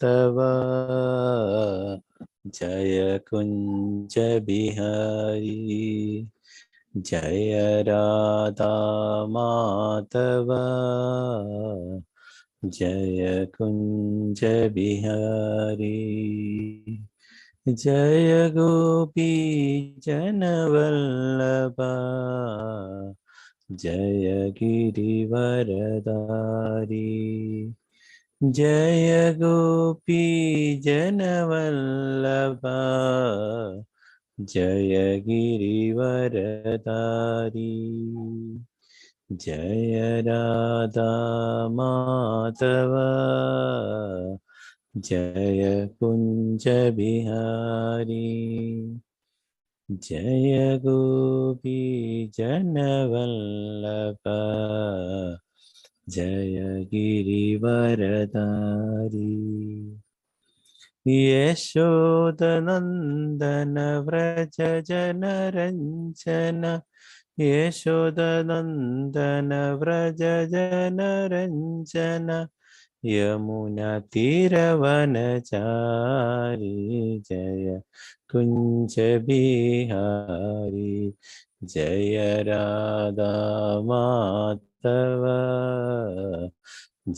तव जय कुंज बिहारी जय राधा माधव जय कुंज बिहारी जय गोपी जनवल्लभा जय गिरिवरधारी जय गोपी जनवल्लभा जय गिरिवरधारी जय राधा माधव जय कुंज बिहारी जय गोपी जनवल्लभा जय गिरिवरधारी यशोदनंदन व्रज जनरंजन यशोदनंदन व्रज जनरंजन यमुना तीरवनचारी जय कुंज बिहारी जय राधा माधव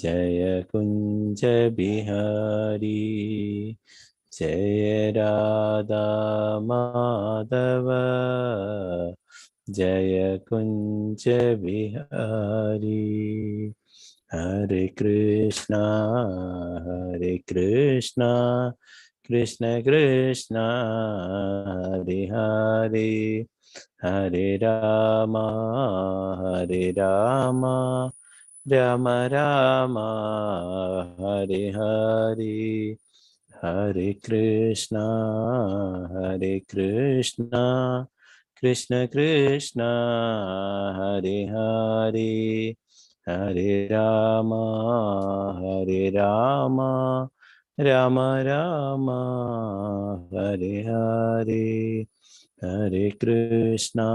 जय कुंज बिहारी जय राधा माधव जय कुंज बिहारी हरे कृष्णा कृष्ण कृष्ण हरे हरे हरे राम राम राम हरे हरे हरे कृष्णा कृष्ण कृष्ण हरे हरे हरे राम राम राम हरे हरे हरे कृष्णा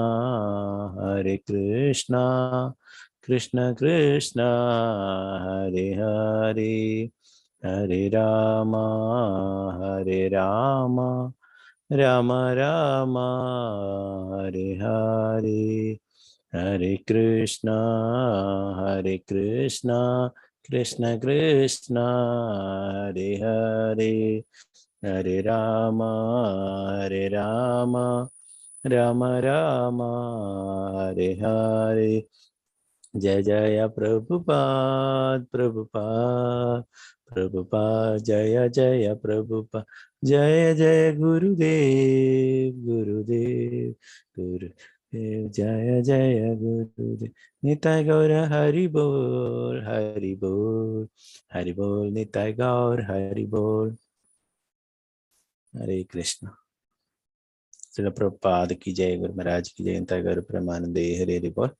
कृष्ण कृष्ण हरे हरे हरे राम राम राम हरे हरे हरे कृष्णा कृष्ण कृष्ण हरे हरे हरे राम राम हरे हरे जय जय प्रभुपाद जय जय प्रभुपाद जय जय गुरुदेव जय जय गुरुदेव निताय गौर हरि बोल निताय गौर हरि बोल हरे कृष्ण श्रील प्रभुपाद की जय गुरु महाराज की जय निताय गौर प्रेमानंदे हरे हरि बोल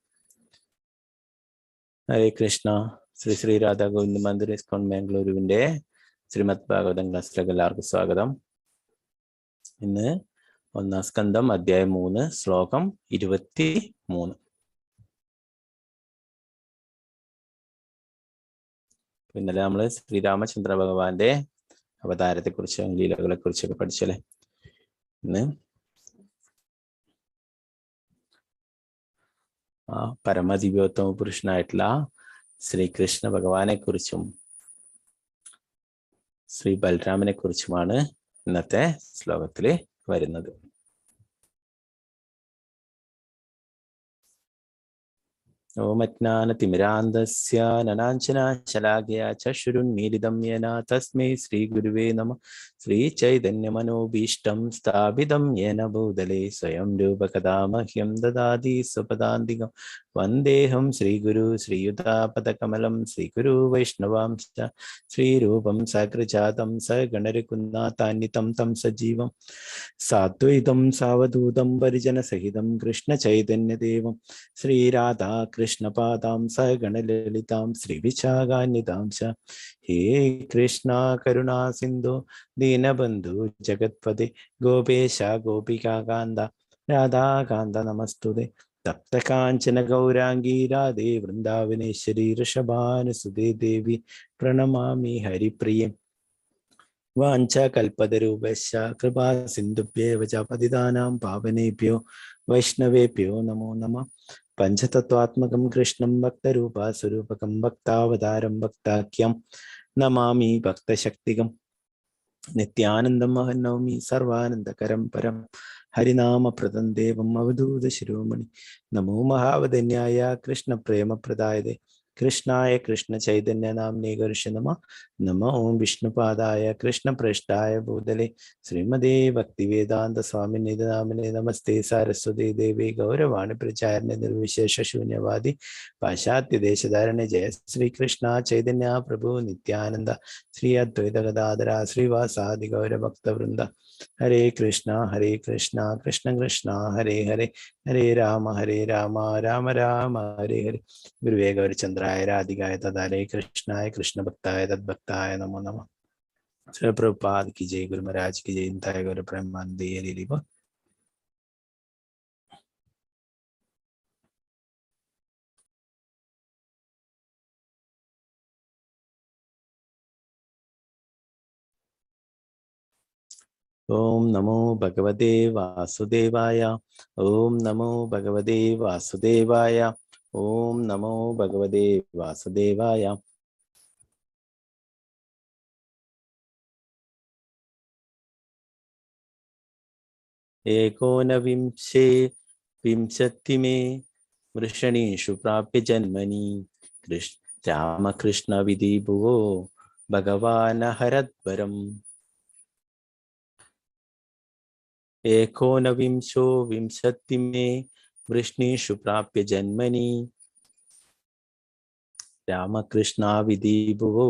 ഹരേ കൃഷ്ണ ശ്രീ ശ്രീ രാധാ ഗോവിന്ദ മന്ദിർ ഇസ്കോൺ ബാംഗ്ലൂരുവിന്റെ ശ്രീമദ് ഭാഗവതം ക്ലാസ്സിലേക്ക് എല്ലാവർക്കും സ്വാഗതം. ഇന്ന് 1-ാം സ്കന്ധം അധ്യായം 3 ശ്ലോകം 23. ഇന്നലെ നമ്മള് ശ്രീരാമചന്ദ്ര ഭഗവാന്റെ അവതാരത്തെ കുറിച്ചും ലീലകളെ കുറിച്ചൊക്കെ പഠിച്ചല്ലേ. ഇന്ന് പരമദിവ്യോത്തമ പുരുഷനായിട്ടുള്ള ശ്രീകൃഷ്ണ ഭഗവാനെ കുറിച്ചും ശ്രീ ബലരാമനെ കുറിച്ചുമാണ് ഇന്നത്തെ ശ്ലോകത്തില് വരുന്നത്. ഓമജ്ഞാനതിമിരാന്ധസ്യ നനാഞ്ജനാശലാഘ്യ ചക്ഷുരുന്മീലിതം യേന തസ്മൈ ശ്രീഗുരുവേ നമഃ. ശ്രീചൈതന്യമനോഭീഷ്ടം സ്ഥാപിതം യേന ഭൂതലേ സ്വയം രൂപകഥാ മഹ്യം ദദാതി സ്വപദാന്തികം. വന്ദേഹം ശ്രീഗുരു ശ്രീയുതാപദകമലം ശ്രീഗുരു വൈഷ്ണവാംശ്ച ശ്രീരൂപം സകൃജാതം സഗണരഘുനാഥാന്വിതം തം സജീവം സാദ്വൈതം സാവധൂതം പരിജനസഹിതം കൃഷ്ണചൈതന്യദേവം ശ്രീരാധാ കൃഷ്ണപാദാം സഗണലളിതാം ശ്രീവിശാഖാന്വിതാം ച. ഹേ കൃഷ്ണ കരുണാ സിന്ധു ദീനബന്ധു ജഗത്പദേ ഗോപേശ ഗോപികാകാന്ത രാധാകാന്ത നമസ്തുതേ. തപ്തകാഞ്ചന ഗൗരാംഗീ രാധേ വൃന്ദാവനേശ്വരി ഋഷഭാനുസുതേ ദേവി പ്രണമാമി ഹരിപ്രിയേ. വാഞ്ചാകൽപതരൂപശ്ച കൃപാ സിന്ധുഭ്യേവ ച പതിതാനാം പാവനേഭ്യോ വൈഷ്ണവേഭ്യോ നമോ നമഃ. പഞ്ചതത്വാത്മകം കൃഷ്ണം ഭക്തരൂപാസ്വരൂപകം ഭക്താവതാരം ഭക്താഖ്യം നമാമി ഭക്തശക്തികം. നിത്യാനന്ദം മഹന്നൗമി സർവാനന്ദകരം പരം ഹരിനാമപ്രദം ദേവം അവധൂത ശിരോമണി. നമോ മഹാവദന്യായ കൃഷ്ണപ്രേമപ്രദായതേ കൃഷ്ണായ കൃഷ്ണ ചൈതന്യ നാമ്നേ ഗർഷ നമഃ. നമോ ഓം വിഷ്ണുപാദായ കൃഷ്ണപ്രേഷ്ഠായ ഭൂതലേ ശ്രീമതേ ഭക്തിവേദാന്ത സ്വാമിനേ നാമിനേ നമസ്തേ സാരസ്വതേ ദേവി ഗൗരവാണി പ്രചാരണ നിർവിശേഷ ശൂന്യവാദി പാശ്ചാത്യദേശധാരണ ജയ ശ്രീകൃഷ്ണ ചൈതന്യ പ്രഭു നിത്യാനന്ദ ശ്രീ അദ്വൈത ഗദാധര ശ്രീവാസാദി ഗൗരഭക്തവൃന്ദ. ഹരേ കൃഷ്ണ കൃഷ്ണ കൃഷ്ണ ഹരേ ഹരേ ഹരേ രാമ രാമ രാമ ഹരേ ഹരേ. ഗുരുവേ ഗൗരചന്ദ്രായ രാധികായ തദാലയ കൃഷ്ണായ കൃഷ്ണഭക്തായ തദ്ഭക്തായ നമോ നമഃ. श्री प्रभुपाद की जय, गुरु महाराज की जय, निताय गौर प्रेमानंद हरि बोल. ओम नमो भगवते वासुदेवाय. ओम नमो भगवते वासुदेवाय. ओम नमो भगवते वासुदेवाय. एकोनविंशे विंशतिमे वृषणीषु प्राप्य जन्मनि रामकृष्ण विधि भुवो भगवान् हरद्वरम्. एकोनविंशो विंशतिमे वृष्णीषु प्राप्य जन्मनि रामकृष्ण विधि भुवो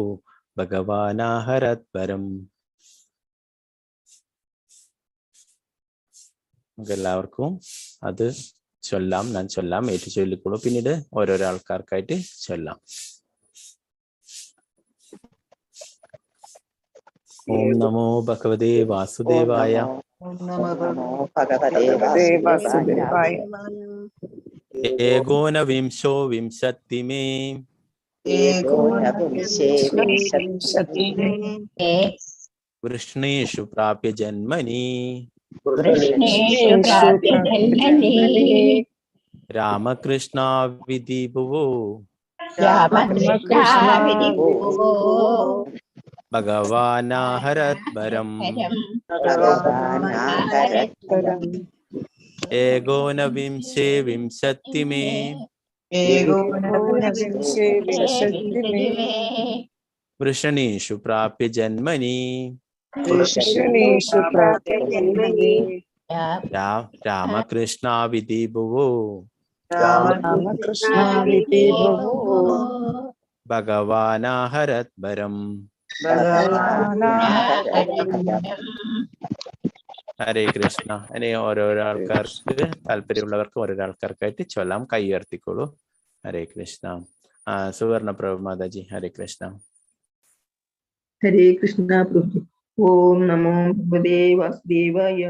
भगवान् हरद्वरम्. എല്ലാവർക്കും അത് ചൊല്ലാം, ഞാൻ ചൊല്ലാം, ഏറ്റു ചൊല്ലിക്കോളൂ. പിന്നീട് ഓരോരോ ആൾക്കാർക്കായിട്ട് ചൊല്ലാം. ഓം നമോ ഭഗവതേ വാസുദേവായ. ഏകോനവിംശോ വിംശതിമേ വൃഷ്ണീഷു പ്രാപ്യ ജന്മനി രാമകൃഷ്ണ വിധി ഭുവോ ഭഗവാൻ ഹരദ്വരം. ഏകോനവിംശേ വിംശതിമേ വൃഷണീഷു പ്രാപ്യ ജന്മനി രാമകൃഷ്ണ വിധി ഭുവോ ഭഗവാൻ ഹരദ്വരം. ഹരേ കൃഷ്ണ. ഇനി ഓരോരോ ആൾക്കാർക്ക് താല്പര്യമുള്ളവർക്ക് ഓരോരോ ആൾക്കാർക്കായിട്ട് ചൊല്ലാം. കൈ ഉയർത്തിക്കോളൂ. ഹരേ കൃഷ്ണ. സുവർണ പ്രഭു മാതാജി, ഹരേ കൃഷ്ണ. ഹരേ കൃഷ്ണ പ്രഭു. ഓം നമോ ഭഗവതേ വാസുദേവായ.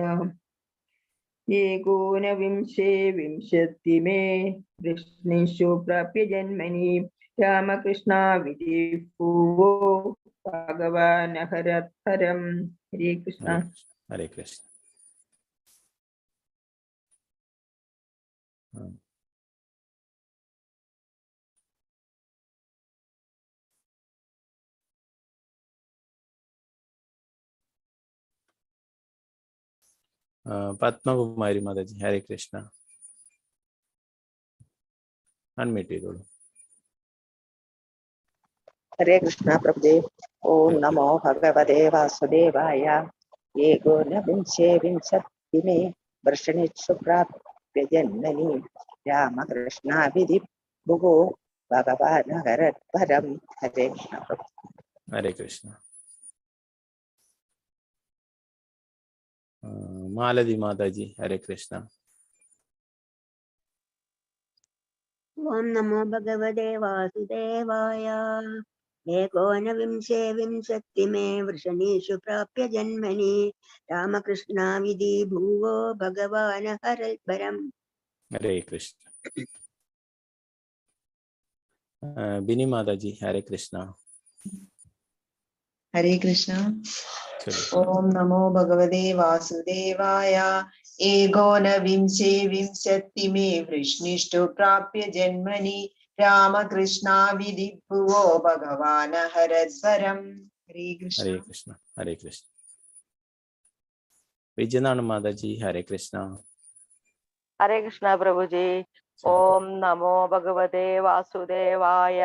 ഏകോനവിംശേ വിംശതിമേ വൃഷ്ണീഷു പ്രാപ്യ ജന്മനി രാമകൃഷ്ണ വിധി ഭുവോ ഭഗവാൻ ഹരദ്വരം. ഹരേ കൃഷ്ണ. ഹരേ കൃഷ്ണ. പത്മകുമാരി മാതാജി, ഹരേ കൃഷ്ണ. അൺമ്യൂട്ട് ചെയ്തോളൂ. ഹരേ കൃഷ്ണ പ്രഭുജേ. ഓം നമോ ഭഗവതേ വാസുദേവായ. ഏകോനവിംശേ വിംശതിമേ വൃഷണീഷു പ്രാപ്യ ജന്മനി രാമകൃഷ്ണ വിധി ഭുവോ ഭഗവാൻ ഹരദ്വരം. ഹരേ കൃഷ്ണ പ്രഭു. ഹരേ കൃഷ്ണ. മാലതി മാതാജി, ഹരേ കൃഷ്ണ. ഓം നമോ ഭഗവതേ വാസുദേവായ. ഏകോനവിംശേ വിംശതിമേ വൃഷണീഷു പ്രാപ്യ ജന്മനി രാമകൃഷ്ണ വിധി ഭുവോ ഭഗവാൻ ഹരദ്വരം. ഹരേ കൃഷ്ണ. ബിനി മാതാജി, ഹരേ കൃഷ്ണ. हरे कृष्ण। चलो ओम नमो भगवते वासुदेवाय। एकोनविंशे विंशतिमे वृष्णिष्टो प्राप्य जन्मनि रामकृष्णा विधिभुवो भगवान् हरस्वरम्। हरे कृष्ण। हरे कृष्ण हरे कृष्ण विजयनारायण माता जी हरे कृष्ण हरे कृष्ण प्रभु जी। ओम नमो भगवते वासुदेवाय।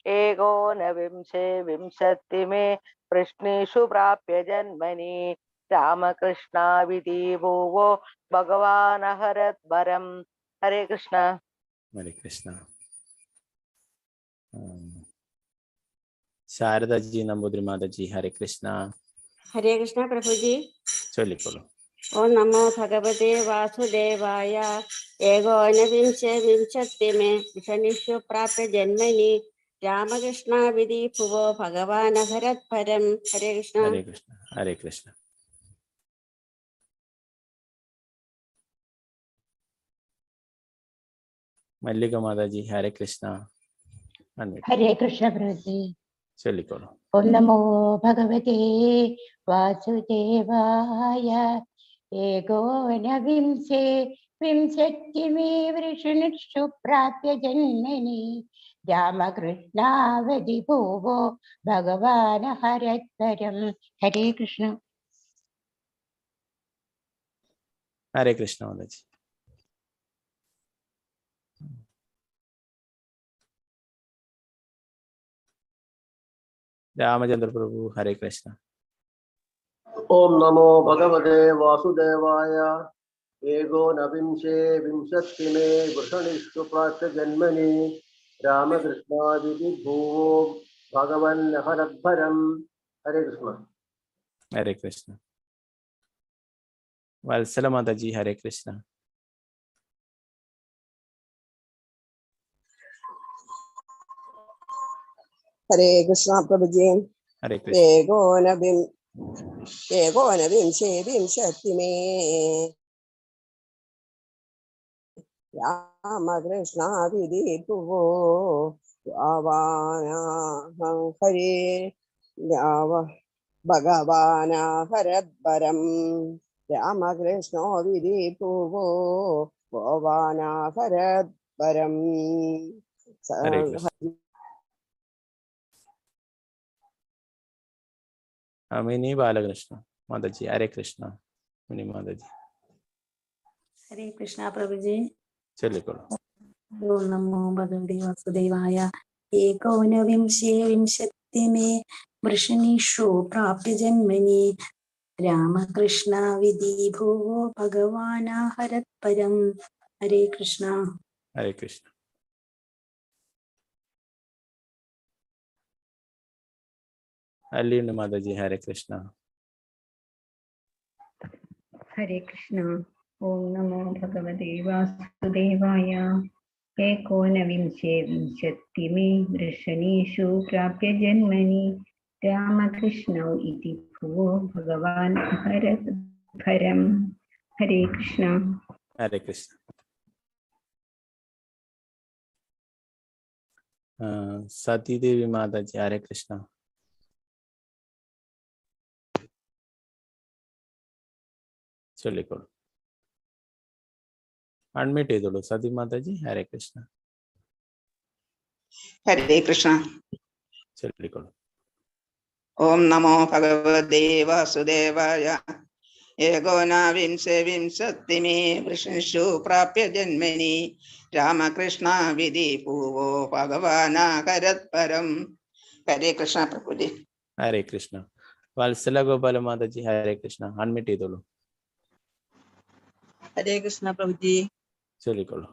एकोनविंशे विंशतिमे वृष्णिषु प्राप्य जन्मनि रामकृष्णा विधि भुवो भगवान् हरद्वरम्। हरे कृष्ण हरे कृष्ण शारदा जी नंबूद्री माता जी हरे कृष्ण हरे कृष्ण प्रभु जी। चलिकोलो ओम नमो भगवते वासुदेवाय। एकोनविंशे विंशतिमे विषनिषु प्राप्य जन्मनि रामकृष्णा विधि भुवो भगवान् हरत्परम्। हरे कृष्ण। हरे कृष्ण हरे कृष्ण मल्लिका माता जी हरे कृष्ण हरे कृष्ण प्रभु जी। चलिकोलो ओम नमो भगवते वासुदेवाय। एकोनविंशे विंशतिमे वृषणिषु प्राप्य जन्मनि रामकृष्णावधि भुवो भगवान् हरत्वरम्। हरे कृष्ण। हरे कृष्ण माता जी रामचंद्र प्रभु हरे कृष्ण ओम नमो भगवते वासुदेवाय। एकोनविंशे विंशतिमे वृषणिषु प्राप्य जन्मनि रामकृष्णादिति भुवो भगवन् हरद्भरम्। हरे कृष्ण हरे कृष्ण वत्सल माता जी हरे कृष्ण हरे कृष्ण प्रभु जी। हरे कृष्ण एकोनविंशे विंशतिमे रामकृष्णा विधि भुवो हरे भगवान् हरद्वरम्। रामकृष्णो विधि भुवो भगवान् हरद्वरम्। हरे कृष्ण अमिनी बालकृष्ण माता जी हरे कृष्ण मिनी माता जी हरे कृष्णा प्रभु जी। चलिकोलो ओम नमो भगवते वासुदेवाय। एकोनविंशे विंशतिमे वृषणिषु प्राप्य जन्मनि रामकृष्णा विधि भुवो भगवान् हरत्परम्। हरे कृष्णा हरे कृष्ण अलीन माता जी हरे कृष्ण हरे कृष्ण। ओम नमो भगवते वासुदेवाय। एकोनविंशे विंशतिमे वृषणिषु प्राप्य जन्मनि रामकृष्णौ इति भुवो भगवान् हरद्भरम्। हरे कृष्ण हरे कृष्ण सती देवी माता जी हरे कृष्ण चलिकोलो अनम्यूट ചെയ്തോളൂ सती माता जी हरे कृष्ण हरे कृष्ण। चलिकोलो ओम नमो भगवते वासुदेवाय। एकोनविंशे विंशतिमे वृषणिषु प्राप्य जन्मनि रामकृष्णा विधि भुवो भगवान् हरत्परम्। हरे कृष्ण प्रभु जी। हरे कृष्ण वत्सला गोपाल माता जी हरे कृष्ण अनम्यूट ചെയ്തോളൂ हरे कृष्ण प्रभु जी। चलिकोलो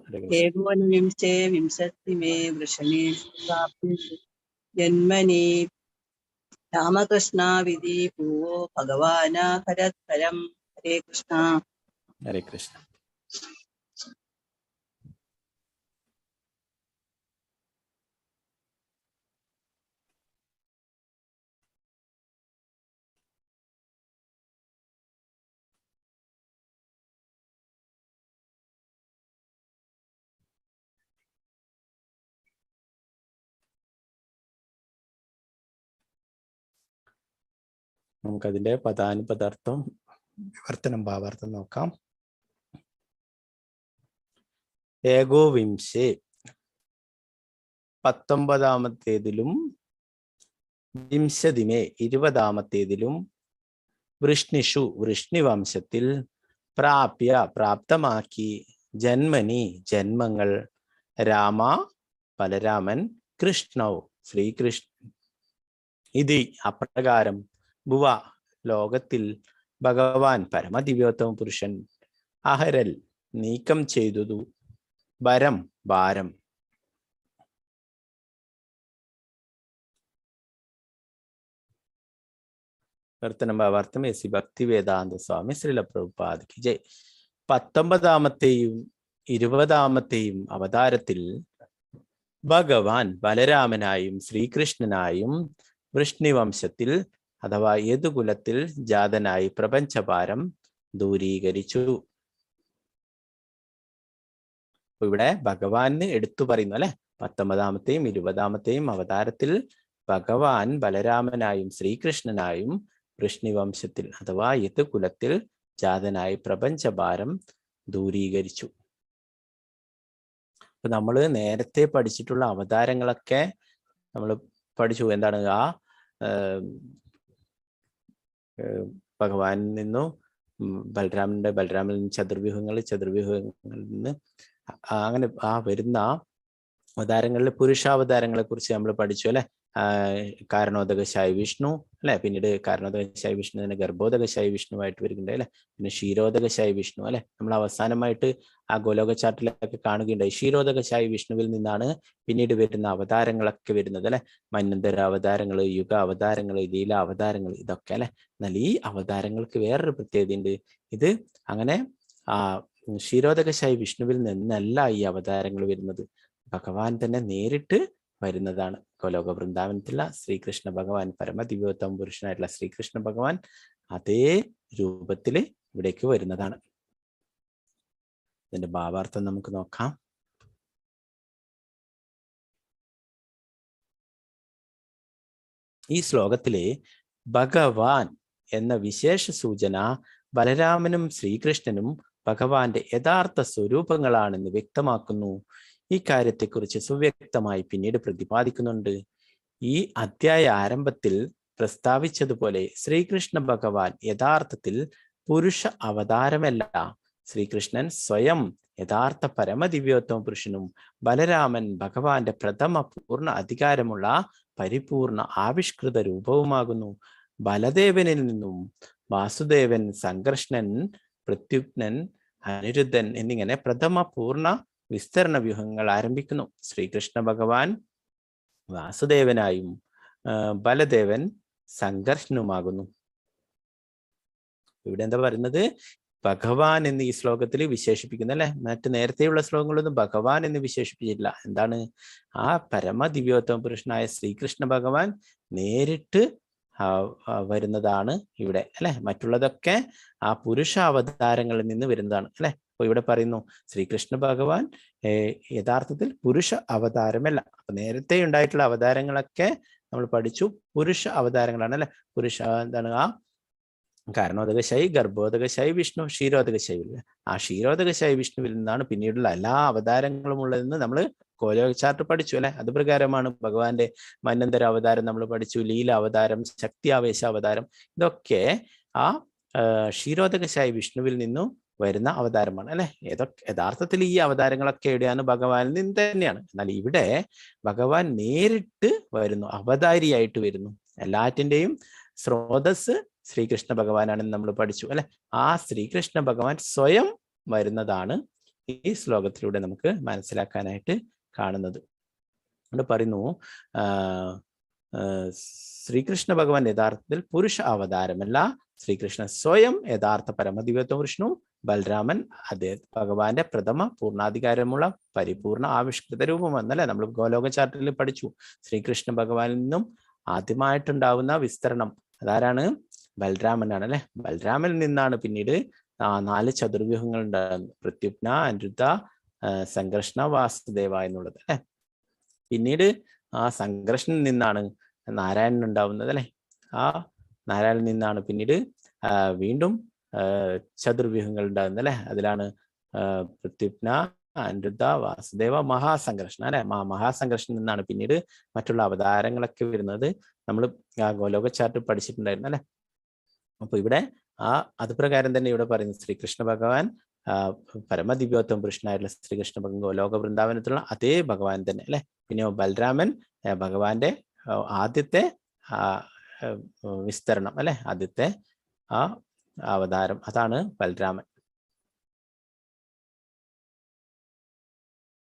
हरे कृष्ण एकोनविंशे विंशतिमे वृषणिषु प्राप्य जन्मनि रामकृष्णा विधि भुवो भगवान् हरत्परम्। हरे कृष्ण हरे कृष्ण നമുക്കതിന്റെ പദാനുപദാർത്ഥം വിവർത്തനം ഭാവാർത്ഥം നോക്കാം. ഏകോവിംശേ 19-ാമത്തേതിലും വിംശതിമേ 20-ാമത്തേതിലും വൃഷ്ണിഷു വൃഷ്ണിവംശത്തിൽ പ്രാപ്യ പ്രാപ്തമാക്കി ജന്മനി ജന്മങ്ങൾ രാമ ബലരാമൻ കൃഷ്ണൗ ശ്രീകൃഷ്ണൻ ഇതി അപ്രകാരം ഭുവ ലോകത്തിൽ ഭഗവാൻ പരമദിവ്യോത്തമ പുരുഷൻ അഹരൽ നീക്കം ചെയ്തതു ഭരം ഭാരം. വർത്തനം ഭാവാർത്ഥം എസ് ഭക്തി വേദാന്ത സ്വാമി ശ്രീല പ്രഭുപാദിക്ക് ജയ്. 19-ാമത്തെയും 20-ാമത്തെയും അവതാരത്തിൽ ഭഗവാൻ ബലരാമനായും ശ്രീകൃഷ്ണനായും വൃഷ്ണിവംശത്തിൽ അഥവാ യദുകുലത്തിൽ ജാതനായി പ്രപഞ്ചഭാരം ദൂരീകരിച്ചു. ഇവിടെ ഭഗവാന് എടുത്തു പറയുന്നു അല്ലെ. 19-ാമത്തെയും 20-ാമത്തെയും അവതാരത്തിൽ ഭഗവാൻ ബലരാമനായും ശ്രീകൃഷ്ണനായും വൃഷ്ണിവംശത്തിൽ അഥവാ യദുകുലത്തിൽ ജാതനായി പ്രപഞ്ചഭാരം ദൂരീകരിച്ചു. അപ്പൊ നമ്മൾ നേരത്തെ പഠിച്ചിട്ടുള്ള അവതാരങ്ങളൊക്കെ നമ്മൾ പഠിച്ചു. എന്താണ് ആ ഭഗവാനിൽ നിന്നും ബലരാമനിൽ നിന്ന് ചതുർവ്യൂഹങ്ങളിൽ നിന്ന് അങ്ങനെ ആ വരുന്ന അവതാരങ്ങളിൽ പുരുഷാവതാരങ്ങളെ കുറിച്ച് നമ്മൾ പഠിച്ചു അല്ലെ. കാരണോദകശായി വിഷ്ണു അല്ലെ. പിന്നീട് കാരണോദകശായി വിഷ്ണു തന്നെ ഗർഭോദകശായി വിഷ്ണുവായിട്ട് വരുന്നുണ്ട് അല്ലെ. പിന്നെ ക്ഷീരോദകശായി വിഷ്ണു അല്ലെ. നമ്മൾ അവസാനമായിട്ട് ആ ഗോലോക ചാർട്ടിലൊക്കെ കാണുകയുണ്ടായി. ക്ഷീരോദകശായി വിഷ്ണുവിൽ നിന്നാണ് പിന്നീട് വരുന്ന അവതാരങ്ങളൊക്കെ വരുന്നത് അല്ലെ. മന്വന്തര അവതാരങ്ങൾ, യുഗ അവതാരങ്ങൾ, ലീല അവതാരങ്ങൾ, ഇതൊക്കെ അല്ലെ. എന്നാൽ ഈ അവതാരങ്ങൾക്ക് വേറൊരു പ്രത്യേകതയുണ്ട്. ഇത് അങ്ങനെ ആ ക്ഷീരോദകശായി വിഷ്ണുവിൽ നിന്നല്ല ഈ അവതാരങ്ങൾ വരുന്നത്. ഭഗവാൻ തന്നെ നേരിട്ട് വരുന്നതാണ്. ഗോലോക വൃന്ദാവനത്തിലുള്ള ശ്രീകൃഷ്ണ ഭഗവാൻ പരമദിവ്യോത്തമ പുരുഷനായിട്ടുള്ള ശ്രീകൃഷ്ണ ഭഗവാൻ അതേ രൂപത്തില് ഇവിടേക്ക് വരുന്നതാണ്. ഇതിന്റെ ഭാവാർത്ഥം നമുക്ക് നോക്കാം. ഈ ശ്ലോകത്തിലെ ഭഗവാൻ എന്ന വിശേഷ സൂചന ബലരാമനും ശ്രീകൃഷ്ണനും ഭഗവാന്റെ യഥാർത്ഥ സ്വരൂപങ്ങളാണെന്ന് വ്യക്തമാക്കുന്നു. ഈ കാര്യത്തെക്കുറിച്ച് സുവ്യക്തമായി പിന്നീട് പ്രതിപാദിക്കുന്നുണ്ട്. ഈ അധ്യായ ആരംഭത്തിൽ പ്രസ്താവിച്ചതുപോലെ ശ്രീകൃഷ്ണ ഭഗവാൻ യഥാർത്ഥത്തിൽ പുരുഷ അവതാരമല്ല. ശ്രീകൃഷ്ണൻ സ്വയം യഥാർത്ഥ പരമദിവ്യോത്തമ പുരുഷനും ബലരാമൻ ഭഗവാന്റെ പ്രഥമ പൂർണ്ണ അധികാരമുള്ള പരിപൂർണ ആവിഷ്കൃത രൂപവുമാകുന്നു. ബലദേവനിൽ നിന്നും വാസുദേവൻ, സംകർഷ്ണൻ, പ്രത്യുഗ്നൻ, അനിരുദ്ധൻ എന്നിങ്ങനെ പ്രഥമ പൂർണ്ണ വിസ്തരണ വ്യൂഹങ്ങൾ ആരംഭിക്കുന്നു. ശ്രീകൃഷ്ണ ഭഗവാൻ വാസുദേവനായും ബലദേവൻ സംഘർഷനുമാകുന്നു. ഇവിടെ എന്താ പറയുന്നത്? ഭഗവാൻ എന്ന് ഈ ശ്ലോകത്തിൽ വിശേഷിപ്പിക്കുന്നു അല്ലെ. മറ്റ് നേരത്തെയുള്ള ശ്ലോകങ്ങളൊന്നും ഭഗവാൻ എന്ന് വിശേഷിപ്പിച്ചിട്ടില്ല. എന്താണ്? ആ പരമ ദിവ്യോത്തമ പുരുഷനായ ശ്രീകൃഷ്ണ ഭഗവാൻ നേരിട്ട് വരുന്നതാണ് ഇവിടെ അല്ലെ. മറ്റുള്ളതൊക്കെ ആ പുരുഷ അവതാരങ്ങളിൽ നിന്ന് വരുന്നതാണ് അല്ലെ. അപ്പൊ ഇവിടെ പറയുന്നു ശ്രീകൃഷ്ണ ഭഗവാൻ യഥാർത്ഥത്തിൽ പുരുഷ അവതാരമല്ല. അപ്പൊ നേരത്തെ ഉണ്ടായിട്ടുള്ള അവതാരങ്ങളൊക്കെ നമ്മൾ പഠിച്ചു പുരുഷ അവതാരങ്ങളാണ് അല്ലെ. പുരുഷ എന്താണ്? ആ കാരണോദകശായി, ഗർഭോദകശായി വിഷ്ണു, ക്ഷീരോദകശായി. ആ ക്ഷീരോദകശായി വിഷ്ണുവിൽ നിന്നാണ് പിന്നീടുള്ള എല്ലാ അവതാരങ്ങളും ഉള്ളതെന്ന് നമ്മൾ ഗോലോക ചാർട്ട് പഠിച്ചു അല്ലെ. അത് പ്രകാരമാണ് ഭഗവാന്റെ മന്വന്തര അവതാരം നമ്മൾ പഠിച്ചു, ലീല അവതാരം, ശക്തി ആവേശ അവതാരം. ഇതൊക്കെ ആ ക്ഷീരോദകശായി വിഷ്ണുവിൽ നിന്നും വരുന്ന അവതാരമാണ് അല്ലെ. യഥാർത്ഥത്തിൽ ഈ അവതാരങ്ങളൊക്കെ എവിടെയാണ്? ഭഗവാനിൽ നിന്ന് തന്നെയാണ്. എന്നാൽ ഇവിടെ ഭഗവാൻ നേരിട്ട് വരുന്നു, അവതാരിയായിട്ട് വരുന്നു. എല്ലാറ്റിന്റെയും സ്രോതസ് ശ്രീകൃഷ്ണ ഭഗവാനാണെന്ന് നമ്മൾ പഠിച്ചു അല്ലെ. ആ ശ്രീകൃഷ്ണ ഭഗവാൻ സ്വയം വരുന്നതാണ് ഈ ശ്ലോകത്തിലൂടെ നമുക്ക് മനസ്സിലാക്കാനായിട്ട് കാണുന്നത്. അവിടെ പറയുന്നു ശ്രീകൃഷ്ണ ഭഗവാൻ യഥാർത്ഥത്തിൽ പുരുഷ അവതാരമല്ല. ശ്രീകൃഷ്ണൻ സ്വയം യഥാർത്ഥ പരമദിവ്യോത്തമ വിഷ്ണു, ബലരാമൻ അതേ ഭഗവാന്റെ പ്രഥമ പൂർണ്ണാധികാരമുള്ള പരിപൂർണ ആവിഷ്കൃത രൂപമെന്നല്ലേ നമ്മൾ ഗോലോക ചാർട്ടിൽ പഠിച്ചു. ശ്രീകൃഷ്ണ ഭഗവാനിൽ നിന്നും ആദ്യമായിട്ടുണ്ടാവുന്ന വിസ്തരണം അതാരാണ്? ബലരാമനാണ് അല്ലെ. ബലരാമനിൽ നിന്നാണ് പിന്നീട് 4 ചതുർവ്യൂഹങ്ങൾ ഉണ്ടാകുന്നത്. പ്രത്യുപ്ന, അനിരുദ്ധ, സംഘർഷണ, വാസുദേവ എന്നുള്ളത് അല്ലെ. പിന്നീട് ആ സംഘർഷനിൽ നിന്നാണ് നാരായണൻ ഉണ്ടാവുന്നത് അല്ലെ. ആ നാരായണിൽ നിന്നാണ് പിന്നീട് വീണ്ടും ചതുർവ്യൂഹങ്ങൾ ഉണ്ടാകുന്നത് അല്ലെ. അതിലാണ് പ്രത്യുപ്ന, അനിരുദ്ധ, വാസുദേവ, മഹാസംഘർഷണ അല്ലെ. മഹാസംഘർഷനിൽ നിന്നാണ് പിന്നീട് മറ്റുള്ള അവതാരങ്ങളൊക്കെ വരുന്നത്. നമ്മൾ ഗോലോക ചാർട്ട് പഠിച്ചിട്ടുണ്ടായിരുന്നു അല്ലെ. അപ്പൊ ഇവിടെ അതുപ്രകാരം തന്നെ ഇവിടെ പറയുന്നത് ശ്രീകൃഷ്ണ ഭഗവാൻ പരമദിവ്യോത്തമ പുരുഷനായിട്ടുള്ള ശ്രീകൃഷ്ണ ഭഗവാൻ ഗോലോക വൃന്ദാവനത്തിലുള്ള അതേ ഭഗവാൻ തന്നെ അല്ലെ. പിന്നെ ബലരാമൻ ഭഗവാന്റെ ആദ്യത്തെ വിസ്തരണം അല്ലെ, ആദ്യത്തെ അവതാരം, അതാണ് ബലരാമൻ.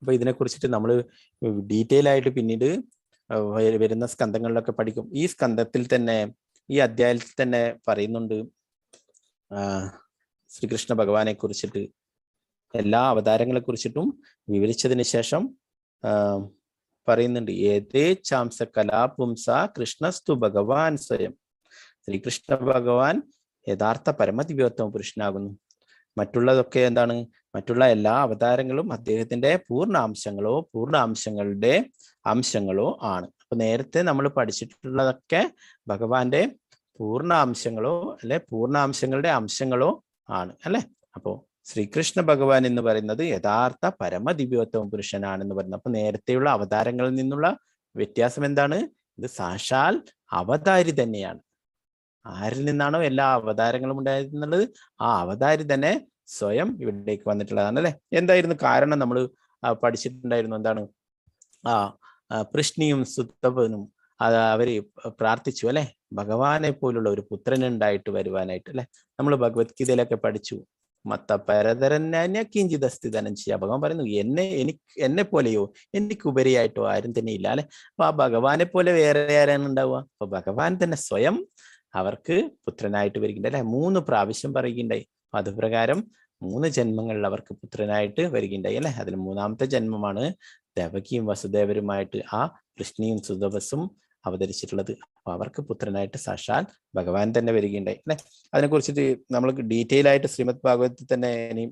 അപ്പൊ ഇതിനെ കുറിച്ചിട്ട് നമ്മൾ ഡീറ്റെയിൽ ആയിട്ട് പിന്നീട് വരുന്ന സ്കന്ധങ്ങളിലൊക്കെ പഠിക്കും. ഈ സ്കന്ധത്തിൽ തന്നെ, ഈ അധ്യായത്തിൽ തന്നെ പറയുന്നുണ്ട് ശ്രീകൃഷ്ണ ഭഗവാനെ കുറിച്ചിട്ട്, എല്ലാ അവതാരങ്ങളെ കുറിച്ചിട്ടും വിവരിച്ചതിന് ശേഷം പറയുന്നുണ്ട്. ഏതേച്ഛാംസ കലാപുംസ കൃഷ്ണസ്തു ഭഗവാൻ സ്വയം. ശ്രീകൃഷ്ണ ഭഗവാൻ യഥാർത്ഥ പരമദിവ്യോത്തമ പുരുഷനാകുന്നു. മറ്റുള്ളതൊക്കെ എന്താണ്? മറ്റുള്ള എല്ലാ അവതാരങ്ങളും അദ്ദേഹത്തിന്റെ പൂർണ്ണാംശങ്ങളുടെ അംശങ്ങളോ ആണ്. അപ്പൊ നേരത്തെ നമ്മൾ പഠിച്ചിട്ടുള്ളതൊക്കെ ഭഗവാന്റെ പൂർണ്ണാംശങ്ങളോ അല്ലെ പൂർണ്ണാംശങ്ങളുടെ അംശങ്ങളോ ആണ് അല്ലെ. അപ്പോ ശ്രീകൃഷ്ണ ഭഗവാൻ എന്ന് പറയുന്നത് യഥാർത്ഥ പരമദിവ്യോത്തമ പുരുഷനാണെന്ന് പറയുന്നത്. അപ്പൊ നേരത്തെയുള്ള അവതാരങ്ങളിൽ നിന്നുള്ള വ്യത്യാസം എന്താണ്? ഇത് സാക്ഷാൽ അവതാരി തന്നെയാണ്. ആരിൽ നിന്നാണോ എല്ലാ അവതാരങ്ങളും ഉണ്ടായിരുന്നുള്ളത്, ആ അവതാരി തന്നെ സ്വയം ഇവിടേക്ക് വന്നിട്ടുള്ളതാണ് അല്ലെ. എന്തായിരുന്നു കാരണം? നമ്മൾ പഠിച്ചിട്ടുണ്ടായിരുന്നു. എന്താണ്? പൃഷ്ണിയും സുതപനും അവര് പ്രാർത്ഥിച്ചു അല്ലെ, ഭഗവാനെ പോലുള്ള ഒരു പുത്രനുണ്ടായിട്ട് വരുവാനായിട്ട് അല്ലെ. നമ്മൾ ഭഗവത്ഗീതയിലൊക്കെ പഠിച്ചു. മത്തപരതരന്യകിഞ്ചിതസ്ഥിതനം ചെയ്യാ. ഭഗവാൻ പറയുന്നു, എന്നെ പോലെയോ എനിക്ക് ഉപരിയായിട്ടോ ആരും തന്നെ ഇല്ല അല്ലെ. അപ്പൊ ആ ഭഗവാനെ പോലെ വേറെ ആരാണ് ഉണ്ടാവുക? അപ്പൊ ഭഗവാൻ തന്നെ സ്വയം അവർക്ക് പുത്രനായിട്ട് വരികയുണ്ടായി അല്ലെ. 3 പ്രാവശ്യം പറയുകയുണ്ടായി. അതുപ്രകാരം 3 ജന്മങ്ങളിൽ അവർക്ക് പുത്രനായിട്ട് വരികയുണ്ടായി അല്ലെ. അതിൽ 3ാമത്തെ ജന്മമാണ് ദേവകിയും വസുദേവരുമായിട്ട് കൃഷ്ണയും സുതപസും അവതരിച്ചിട്ടുള്ളത്. അപ്പൊ അവർക്ക് പുത്രനായിട്ട് സാക്ഷാൽ ഭഗവാൻ തന്നെ വരികയുണ്ടായി അല്ലെ. അതിനെ കുറിച്ചിട്ട് നമ്മൾ ഡീറ്റെയിൽ ആയിട്ട് ശ്രീമദ് ഭാഗവതത്തിൽ തന്നെ ഇനി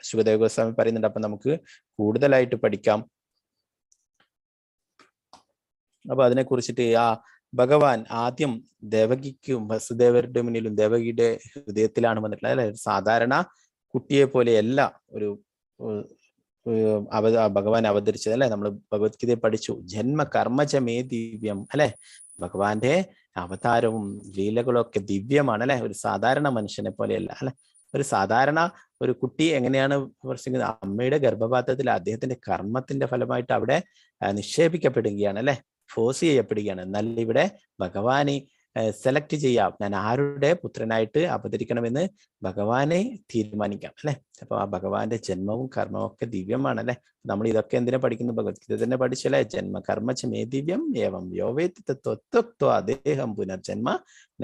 ശുകദേവ ഗോസ്വാമി പറയുന്നുണ്ട്. അപ്പൊ നമുക്ക് കൂടുതലായിട്ട് പഠിക്കാം. അപ്പൊ അതിനെ കുറിച്ചിട്ട് ഭഗവാൻ ആദ്യം ദേവകിക്കും വസുദേവരുടെ മുന്നിലും ദേവകിയുടെ ഹൃദയത്തിലാണ് വന്നിട്ടുള്ളത് അല്ലെ. സാധാരണ കുട്ടിയെ പോലെയല്ല ഒരു ഭഗവാൻ അവതരിച്ചത് അല്ലെ. നമ്മൾ ഭഗവത്ഗീതയെ പഠിച്ചു. ജന്മ കർമ്മചമേ ദിവ്യം അല്ലെ. ഭഗവാന്റെ അവതാരവും ലീലകളും ഒക്കെ ദിവ്യമാണ് അല്ലെ. ഒരു സാധാരണ മനുഷ്യനെ പോലെയല്ല അല്ലെ. ഒരു സാധാരണ ഒരു കുട്ടി എങ്ങനെയാണ് അമ്മയുടെ ഗർഭപാത്രത്തിൽ അദ്ദേഹത്തിന്റെ കർമ്മത്തിന്റെ ഫലമായിട്ട് അവിടെ നിക്ഷേപിക്കപ്പെടുകയാണ് അല്ലെ, ഫോഴ്സ് ചെയ്യപ്പെടുകയാണ്. എന്നാൽ ഇവിടെ ഭഗവാനെ സെലക്ട് ചെയ്യാം, ഞാൻ ആരുടെ പുത്രനായിട്ട് അവതരിക്കണമെന്ന് ഭഗവാനെ തീരുമാനിക്കാം അല്ലെ. അപ്പൊ ആ ഭഗവാന്റെ ജന്മവും കർമ്മവും ഒക്കെ ദിവ്യമാണ് അല്ലെ. നമ്മൾ ഇതൊക്കെ എന്തിനാ പഠിക്കുന്നു? ഭഗവത്ഗീത തന്നെ പഠിച്ചല്ലേ. ജന്മ കർമ്മചമേ ദിവ്യം ഏവം യോവേത്തി തത്വ അദ്ദേഹം പുനർജന്മ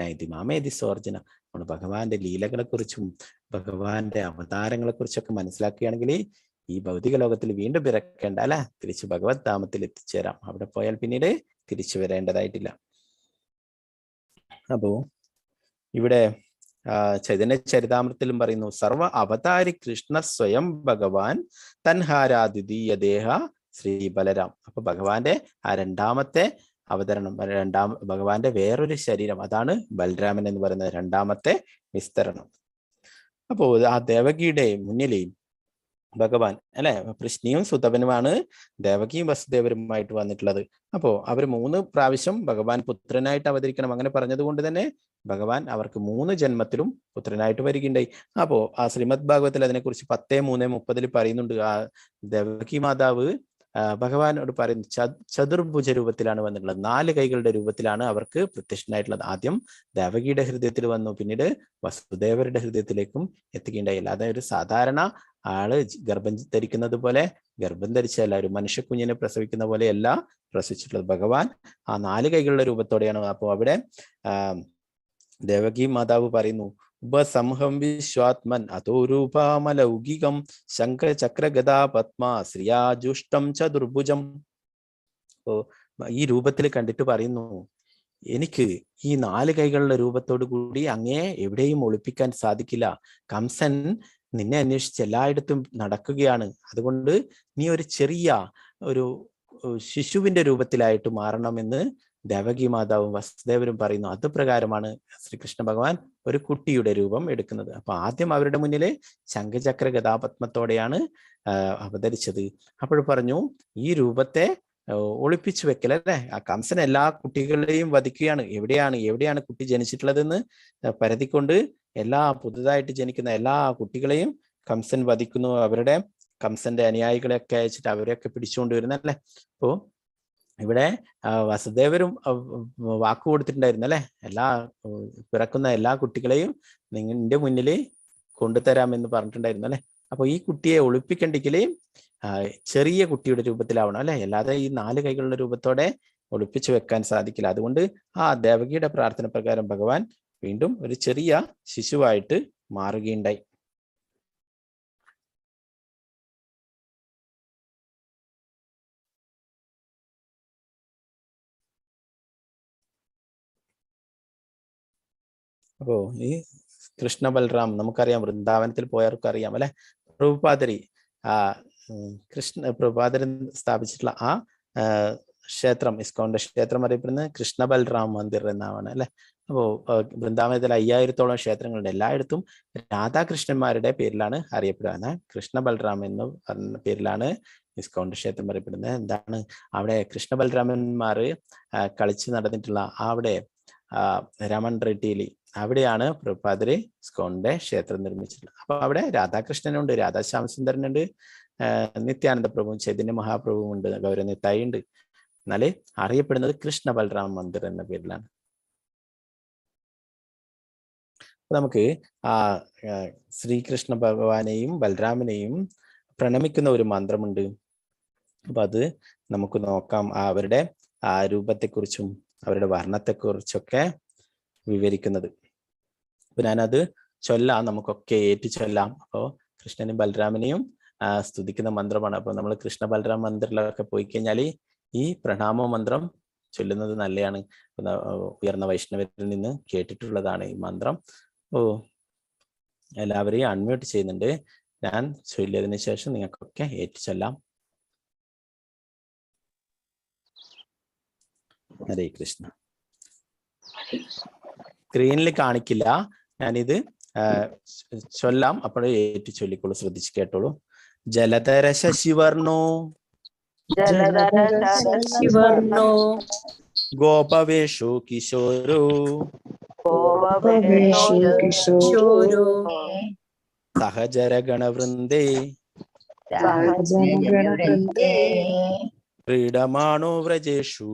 നൈതി മാമേതി സോർജന. നമ്മൾ ഭഗവാന്റെ ലീലകളെ കുറിച്ചും ഭഗവാന്റെ അവതാരങ്ങളെ കുറിച്ചൊക്കെ മനസ്സിലാക്കുകയാണെങ്കിൽ ഈ ഭൗതിക ലോകത്തിൽ വീണ്ടും പിറക്കേണ്ട അല്ലെ, തിരിച്ച് ഭഗവത് ധാമത്തിൽ എത്തിച്ചേരാം. അവിടെ പോയാൽ പിന്നീട് തിരിച്ചു വരേണ്ടതായിട്ടില്ല. അപ്പോ ഇവിടെ ചൈതന്യ ചരിതാമൃതത്തിലും പറയുന്നു, സർവ അവതാരി കൃഷ്ണ സ്വയം ഭഗവാൻ തൻഹാരാദിതീയ ദേഹ ശ്രീ ബലരാം. അപ്പൊ ഭഗവാന്റെ രണ്ടാമത്തെ അവതരണം, ഭഗവാന്റെ വേറൊരു ശരീരം, അതാണ് ബലരാമൻ എന്ന് പറയുന്നത്, രണ്ടാമത്തെ വിസ്തരണം. അപ്പോ ആ ദേവകിയുടെ മുന്നിൽ ഭഗവാൻ അല്ലെ, കൃഷ്ണയും സുതപനുമാണ് ദേവകിയും വസുദേവരുമായിട്ട് വന്നിട്ടുള്ളത്. അപ്പോ അവർ 3 പ്രാവശ്യം ഭഗവാൻ പുത്രനായിട്ട് അവതരിക്കണം അങ്ങനെ പറഞ്ഞത് കൊണ്ട് തന്നെ ഭഗവാൻ അവർക്ക് 3 ജന്മത്തിലും പുത്രനായിട്ട് വരികയുണ്ടായി. അപ്പോ ആ ശ്രീമദ് ഭാഗവത്തിൽ അതിനെക്കുറിച്ച് 10:3:30 പറയുന്നുണ്ട്. ആ ദേവകി മാതാവ് ഭഗവാനോട് പറയുന്നു, ചതുർഭുജ രൂപത്തിലാണ് വന്നിട്ടുള്ളത്, 4 കൈകളുടെ രൂപത്തിലാണ് അവർക്ക് പ്രത്യക്ഷനായിട്ടുള്ളത്. ആദ്യം ദേവകിയുടെ ഹൃദയത്തിൽ വന്നു, പിന്നീട് വസുദേവരുടെ ഹൃദയത്തിലേക്കും എത്തുകയുണ്ടായി. അല്ലാതെ ഒരു സാധാരണ ആള് ഗർഭം ധരിക്കുന്നത് പോലെ ഗർഭം ധരിച്ചല്ല, ഒരു മനുഷ്യ കുഞ്ഞിനെ പ്രസവിക്കുന്ന പോലെയല്ല പ്രസവിച്ചിട്ടുള്ളത്. ഭഗവാൻ ആ 4 കൈകളുടെ രൂപത്തോടെയാണ്. അപ്പോൾ അവിടെ ദേവകി മാതാവ് പറയുന്നു, ഉപസംഹം വിശ്വാത്മൻ അതോരൂപാമലൗകികം ശംഖചക്ര ഗദാ പത്മ ശ്രിയാജുഷ്ടം ചതുർഭുജം. അപ്പോ ഈ രൂപത്തിൽ കണ്ടിട്ട് പറയുന്നു, എനിക്ക് ഈ 4 കൈകളുടെ രൂപത്തോടു കൂടി അങ്ങേ എവിടെയും ഒളിപ്പിക്കാൻ സാധിക്കില്ല. കംസൻ നിന്നെ അന്വേഷിച്ച് എല്ലായിടത്തും നടക്കുകയാണ്. അതുകൊണ്ട് നീ ഒരു ചെറിയ ഒരു ശിശുവിന്റെ രൂപത്തിലായിട്ട് മാറണമെന്ന് ദേവകി മാതാവും വസുദേവരും പറയുന്നു അത് പ്രകാരമാണ് ശ്രീകൃഷ്ണ ഭഗവാൻ ഒരു കുട്ടിയുടെ രൂപം എടുക്കുന്നത്. അപ്പൊ ആദ്യം അവരുടെ മുന്നിൽ ശംഖചക്ര ഗദാപത്മത്തോടെയാണ് അവതരിച്ചത്. അപ്പോൾ പറഞ്ഞു ഈ രൂപത്തെ ഒളിപ്പിച്ചു വെക്കലല്ലേ, ആ കംസൻ എല്ലാ കുട്ടികളെയും വധിക്കുകയാണ്. എവിടെയാണ് കുട്ടി ജനിച്ചിട്ടുള്ളതെന്ന് പരതിക്കൊണ്ട് എല്ലാ പുതുതായിട്ട് ജനിക്കുന്ന എല്ലാ കുട്ടികളെയും കംസൻ വധിക്കുന്നു. കംസന്റെ അനുയായികളെയൊക്കെ അയച്ചിട്ട് അവരെയൊക്കെ പിടിച്ചുകൊണ്ടുവരുന്നല്ലേ. അപ്പോ ഇവിടെ വസുദേവരും വാക്കു കൊടുത്തിട്ടുണ്ടായിരുന്നു അല്ലെ, പിറക്കുന്ന എല്ലാ കുട്ടികളെയും നിങ്ങളുടെ മുന്നിൽ കൊണ്ടുതരാമെന്ന് പറഞ്ഞിട്ടുണ്ടായിരുന്നു അല്ലെ. അപ്പൊ ഈ കുട്ടിയെ ഒളിപ്പിക്കണ്ടെങ്കിൽ ചെറിയ കുട്ടിയുടെ രൂപത്തിലാവണം അല്ലെ, അല്ലാതെ ഈ 4 കൈകളുടെ രൂപത്തോടെ ഒളിപ്പിച്ചു വെക്കാൻ സാധിക്കില്ല. അതുകൊണ്ട് ആ ദേവകിയുടെ പ്രാർത്ഥന പ്രകാരം ഭഗവാൻ വീണ്ടും ഒരു ചെറിയ ശിശുവായിട്ട് മാറുകയുണ്ടായി. അപ്പോ ഈ കൃഷ്ണ ബൽറാം നമുക്കറിയാം, വൃന്ദാവനത്തിൽ പോയവർക്ക് അറിയാം അല്ലെ. പ്രഭുപാദരി പ്രഭുപാദരൻ സ്ഥാപിച്ചിട്ടുള്ള ആ ക്ഷേത്രം, ഇസ്കോന്റെ ക്ഷേത്രം അറിയപ്പെടുന്നത് കൃഷ്ണ ബൽറാം മന്ദിർ എന്നാണ് അല്ലെ. അപ്പോ വൃന്ദാവനത്തിൽ 5000-ഓളം ക്ഷേത്രങ്ങളുണ്ട്. എല്ലായിടത്തും രാധാകൃഷ്ണന്മാരുടെ പേരിലാണ് അറിയപ്പെടുക. കൃഷ്ണ ബൽറാം എന്ന പറഞ്ഞ പേരിലാണ് ഇസ്കോന്റെ ക്ഷേത്രം അറിയപ്പെടുന്നത്. എന്താണ് അവിടെ കൃഷ്ണ ബൽറാമന്മാർ കളിച്ച് നടന്നിട്ടുള്ള അവിടെ രമൺ റെഡ്ഡിയില് അവിടെയാണ് പ്രഭുപാദര് ഇസ്കോന്റെ ക്ഷേത്രം നിർമ്മിച്ചിട്ടുള്ളത്. അപ്പൊ അവിടെ രാധാകൃഷ്ണനുണ്ട്, രാധാശ്യാമസുന്ദരനുണ്ട്, നിത്യാനന്ദ പ്രഭുവും ചൈതന്യ മഹാപ്രഭുവും ഉണ്ട്, ഗൗരനിത്തായി ഉണ്ട്. എന്നാല് അറിയപ്പെടുന്നത് കൃഷ്ണ ബൽറാം മന്ദിർ എന്ന പേരിലാണ്. നമുക്ക് ആ ശ്രീകൃഷ്ണ ഭഗവാനെയും ബൽറാമിനെയും പ്രണമിക്കുന്ന ഒരു മന്ത്രമുണ്ട്. അപ്പൊ അത് നമുക്ക് നോക്കാം. അവരുടെ ആ രൂപത്തെക്കുറിച്ചും അവരുടെ വർണ്ണത്തെക്കുറിച്ചൊക്കെ വിവരിക്കുന്നത്. അപ്പൊ ഞാനത് ചൊല്ലാം, നമുക്കൊക്കെ ഏറ്റു ചൊല്ലാം. അപ്പോ കൃഷ്ണനെയും ബൽറാമിനെയും സ്തുതിക്കുന്ന മന്ത്രമാണ്. അപ്പൊ നമ്മൾ കൃഷ്ണ ബൽറാം മന്ദിറിലൊക്കെ പോയി കഴിഞ്ഞാൽ ഈ പ്രണാമ മന്ത്രം ചൊല്ലുന്നത് നല്ലതാണ്. ഉയർന്ന വൈഷ്ണവരിൽ നിന്ന് കേട്ടിട്ടുള്ളതാണ് ഈ മന്ത്രം. എല്ലാവരെയും അൺമ്യൂട്ട് ചെയ്യുന്നുണ്ട്. ഞാൻ ചൊല്ലിയതിനു ശേഷം നിങ്ങൾക്കൊക്കെ ഏറ്റു ചൊല്ലാം. ഹരേ കൃഷ്ണ. സ്ക്രീനിൽ കാണിക്കില്ല, ഞാനിത് ചൊല്ലാം, അപ്പോഴേ ഏറ്റു ചൊല്ലിക്കോളൂ, ശ്രദ്ധിച്ച് കേട്ടോളൂ. ജലധര ശശിവർണോ ഗോപവേഷോ കിശോരോ സഹചരഗണവൃന്ദേ ക്രീഡമാണോ വ്രജേഷു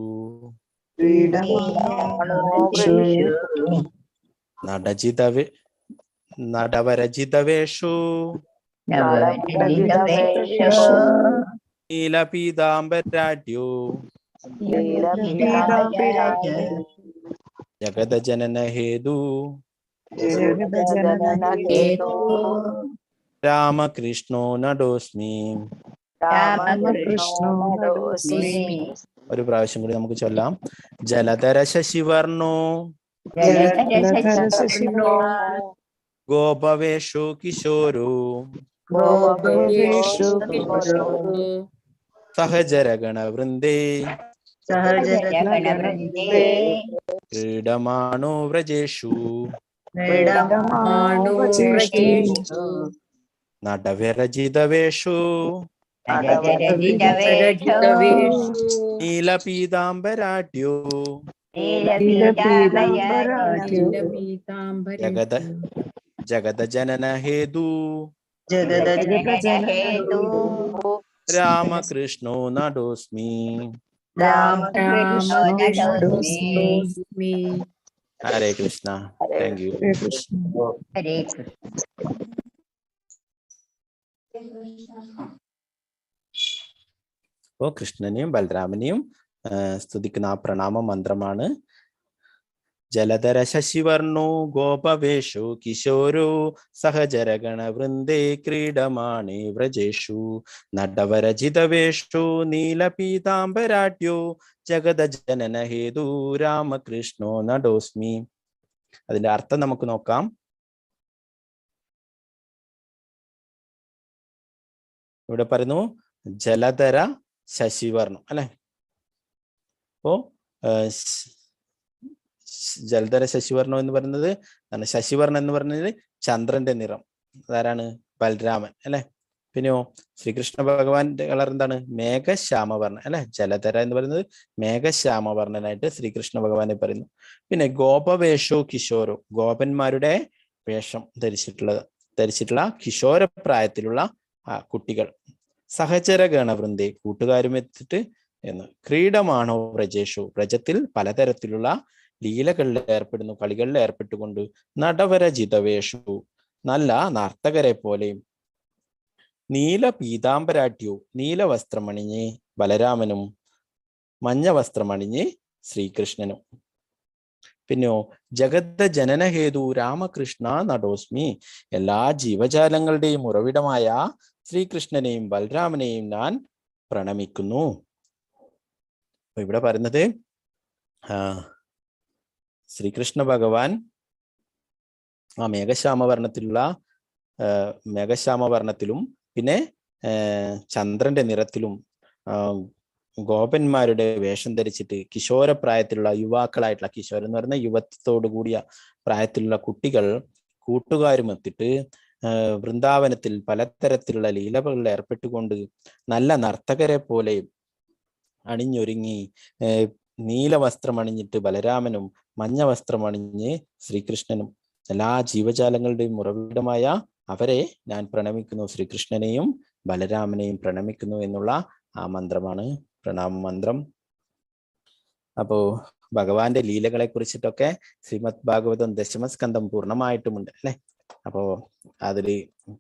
നടവരജിതവേഷു നീലപീതാംബരാഢ്യോ ജഗദജനന ഹേതു രാമകൃഷ്ണോ നടോസ്മി. ഒരു പ്രാവശ്യം കൂടി നമുക്ക് ചൊല്ലാം. ജലധര ശശിവർണോ ഗോപവേഷോ കിശോരോ സഹചരഗണവൃന്ദേ ക്രീഡമാണോ വ്രജേഷു നടവിരജിതവേഷു നീലപീതാംബരാഢ്യോ ജഗദജനന ഹേതു രാമകൃഷ്ണോ നടോസ്മി. ഹരേ കൃഷ്ണ. Thank you. അപ്പോ കൃഷ്ണനെയും ബലരാമനെയും സ്തുതിക്കുന്ന ആ പ്രണാമ മന്ത്രമാണ് ജലധര ശശിവർണോ ഗോപവേഷോ കിശോരോ സഹചരഗണവൃന്ദേ ക്രീഡമാണേ വ്രജേഷു നടവരജിതവേഷോ നീലപീതാംബരാഢ്യോ ജഗദജനന ഹേതു രാമകൃഷ്ണോ നടോസ്മി. അതിന്റെ അർത്ഥം നമുക്ക് നോക്കാം. ഇവിടെ പറയുന്നു ജലധര ശശിവർണം അല്ലെ. അപ്പോ ജലധര ശശിവർണം എന്ന് പറയുന്നത് ശശിവർണം എന്ന് പറഞ്ഞത് ചന്ദ്രന്റെ നിറം. അതാരാണ്? ബലരാമൻ അല്ലെ. പിന്നെയോ ശ്രീകൃഷ്ണ ഭഗവാന്റെ കളർ എന്താണ്? മേഘശ്യാമവർണ്ണൻ അല്ലെ. ജലധര എന്ന് പറയുന്നത് മേഘശ്യാമവർണ്ണനായിട്ട് ശ്രീകൃഷ്ണ ഭഗവാനെ പറയുന്നു. പിന്നെ ഗോപവേഷോ കിശോരോ, ഗോപന്മാരുടെ വേഷം ധരിച്ചിട്ടുള്ള കിശോരപ്രായത്തിലുള്ള കുട്ടികൾ. സഹചര ഗണവൃന്ദേ, കൂട്ടുകാരും എത്തിയിട്ട് എന്ന്. ക്രീഡമാണോ വ്രജേഷു, വ്രജത്തിൽ പലതരത്തിലുള്ള ലീലകളിൽ ഏർപ്പെടുന്നു, കളികളിൽ ഏർപ്പെട്ടുകൊണ്ട്. നടവര ജിതവേഷു, നല്ല നർത്തകരെ പോലെയും. നീല പീതാംബരാട്യു, നീല വസ്ത്രമണിഞ്ഞ് ബലരാമനും മഞ്ഞ വസ്ത്രമണിഞ്ഞ് ശ്രീകൃഷ്ണനും. പിന്നെയോ ജഗത ജനനഹേതു രാമകൃഷ്ണ നടോസ്മി, എല്ലാ ജീവജാലങ്ങളുടെയും ഉറവിടമായ ശ്രീകൃഷ്ണനെയും ബലരാമനെയും ഞാൻ പ്രണമിക്കുന്നു. അപ്പൊ ഇവിടെ പറയുന്നത് ശ്രീകൃഷ്ണ ഭഗവാൻ ആ മേഘശ്യാമവർണ്ണത്തിലും പിന്നെ ചന്ദ്രന്റെ നിറത്തിലും ഗോപന്മാരുടെ വേഷം ധരിച്ചിട്ട് കിശോരപ്രായത്തിലുള്ള യുവാക്കളായിട്ടുള്ള, കിശോരം എന്ന് പറയുന്ന യുവത്വത്തോടു കൂടിയ പ്രായത്തിലുള്ള കുട്ടികൾ കൂട്ടുകാരും എത്തിയിട്ട് വൃന്ദാവനത്തിൽ പലതരത്തിലുള്ള ലീലകളിൽ ഏർപ്പെട്ടുകൊണ്ട് നല്ല നർത്തകരെ പോലെ അണിഞ്ഞൊരുങ്ങി, നീല വസ്ത്രം അണിഞ്ഞിട്ട് ബലരാമനും മഞ്ഞ വസ്ത്രം അണിഞ്ഞ് ശ്രീകൃഷ്ണനും, എല്ലാ ജീവജാലങ്ങളുടെയും ഉറവിടമായ അവരെ ഞാൻ പ്രണമിക്കുന്നു, ശ്രീകൃഷ്ണനെയും ബലരാമനെയും പ്രണമിക്കുന്നു എന്നുള്ള ആ മന്ത്രമാണ് പ്രണാമ മന്ത്രം. അപ്പോ ഭഗവാന്റെ ലീലകളെ കുറിച്ചിട്ടൊക്കെ ശ്രീമദ് ഭാഗവതം ദശമസ്കന്ധം പൂർണ്ണമായിട്ടുമുണ്ട് അല്ലെ. അപ്പോ അതില്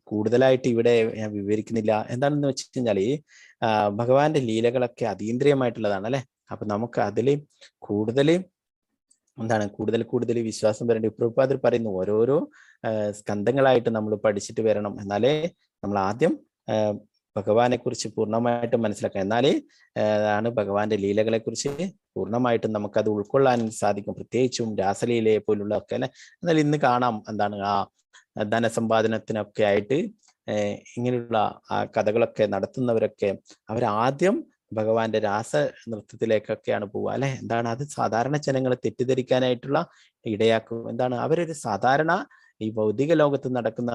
കൂടുതലായിട്ട് ഇവിടെ ഞാൻ വിവരിക്കുന്നില്ല. എന്താണെന്ന് വെച്ച് കഴിഞ്ഞാല് ഭഗവാന്റെ ലീലകളൊക്കെ അതീന്ദ്രിയമായിട്ടുള്ളതാണ് അല്ലെ. അപ്പൊ നമുക്ക് അതില് കൂടുതൽ വിശ്വാസം വരേണ്ടി. പ്രഭുപാദർ പറയുന്നു ഓരോരോ സ്കന്ധങ്ങളായിട്ട് നമ്മൾ പഠിച്ചിട്ട് വരണം, എന്നാലേ നമ്മൾ ആദ്യം ഭഗവാനെ കുറിച്ച് പൂർണ്ണമായിട്ടും മനസ്സിലാക്കാം. എന്നാലേ ആണ് ഭഗവാന്റെ ലീലകളെ കുറിച്ച് പൂർണ്ണമായിട്ടും നമുക്കത് ഉൾക്കൊള്ളാൻ സാധിക്കും. പ്രത്യേകിച്ചും രാസലീലയെ പോലുള്ള ഒക്കെ അല്ലെ. എന്നാൽ ഇന്ന് കാണാം എന്താണ് ധനസമ്പാദനത്തിനൊക്കെ ആയിട്ട് ഇങ്ങനെയുള്ള കഥകളൊക്കെ നടത്തുന്നവരൊക്കെ അവരാദ്യം ഭഗവാന്റെ രാസ നൃത്തത്തിലേക്കൊക്കെയാണ് പോവുക അല്ലെ. എന്താണ് അത് സാധാരണ ജനങ്ങളെ തെറ്റിദ്ധരിക്കാനായിട്ടുള്ള ഇടയാക്കും. എന്താണ് അവരൊരു സാധാരണ ഈ ഭൗതിക ലോകത്ത് നടക്കുന്ന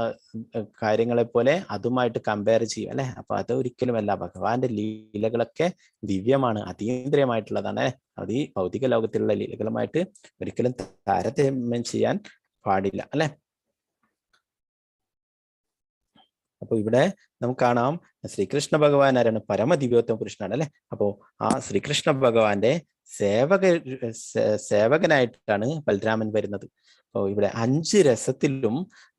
കാര്യങ്ങളെ പോലെ അതുമായിട്ട് കമ്പയർ ചെയ്യും അല്ലെ. അപ്പൊ അത് ഒരിക്കലുമല്ല. ഭഗവാന്റെ ലീലകളൊക്കെ ദിവ്യമാണ്, അതീന്ദ്രിയമായിട്ടുള്ളതാണ്. അത് ഈ ഭൗതിക ലോകത്തിലുള്ള ലീലകളുമായിട്ട് ഒരിക്കലും താരതമ്യം ചെയ്യാൻ പാടില്ല അല്ലെ. അപ്പൊ ഇവിടെ നമുക്ക് കാണാം ശ്രീകൃഷ്ണ ഭഗവാൻ ആരാണ്? പരമദിവ്യോത്തമ പുരുഷനാണ് അല്ലെ. അപ്പോ ആ ശ്രീകൃഷ്ണ ഭഗവാന്റെ സേവകനായിട്ടാണ് ബലരാമൻ വരുന്നത്. അപ്പോൾ ഇവിടെ 5 രസത്തിലും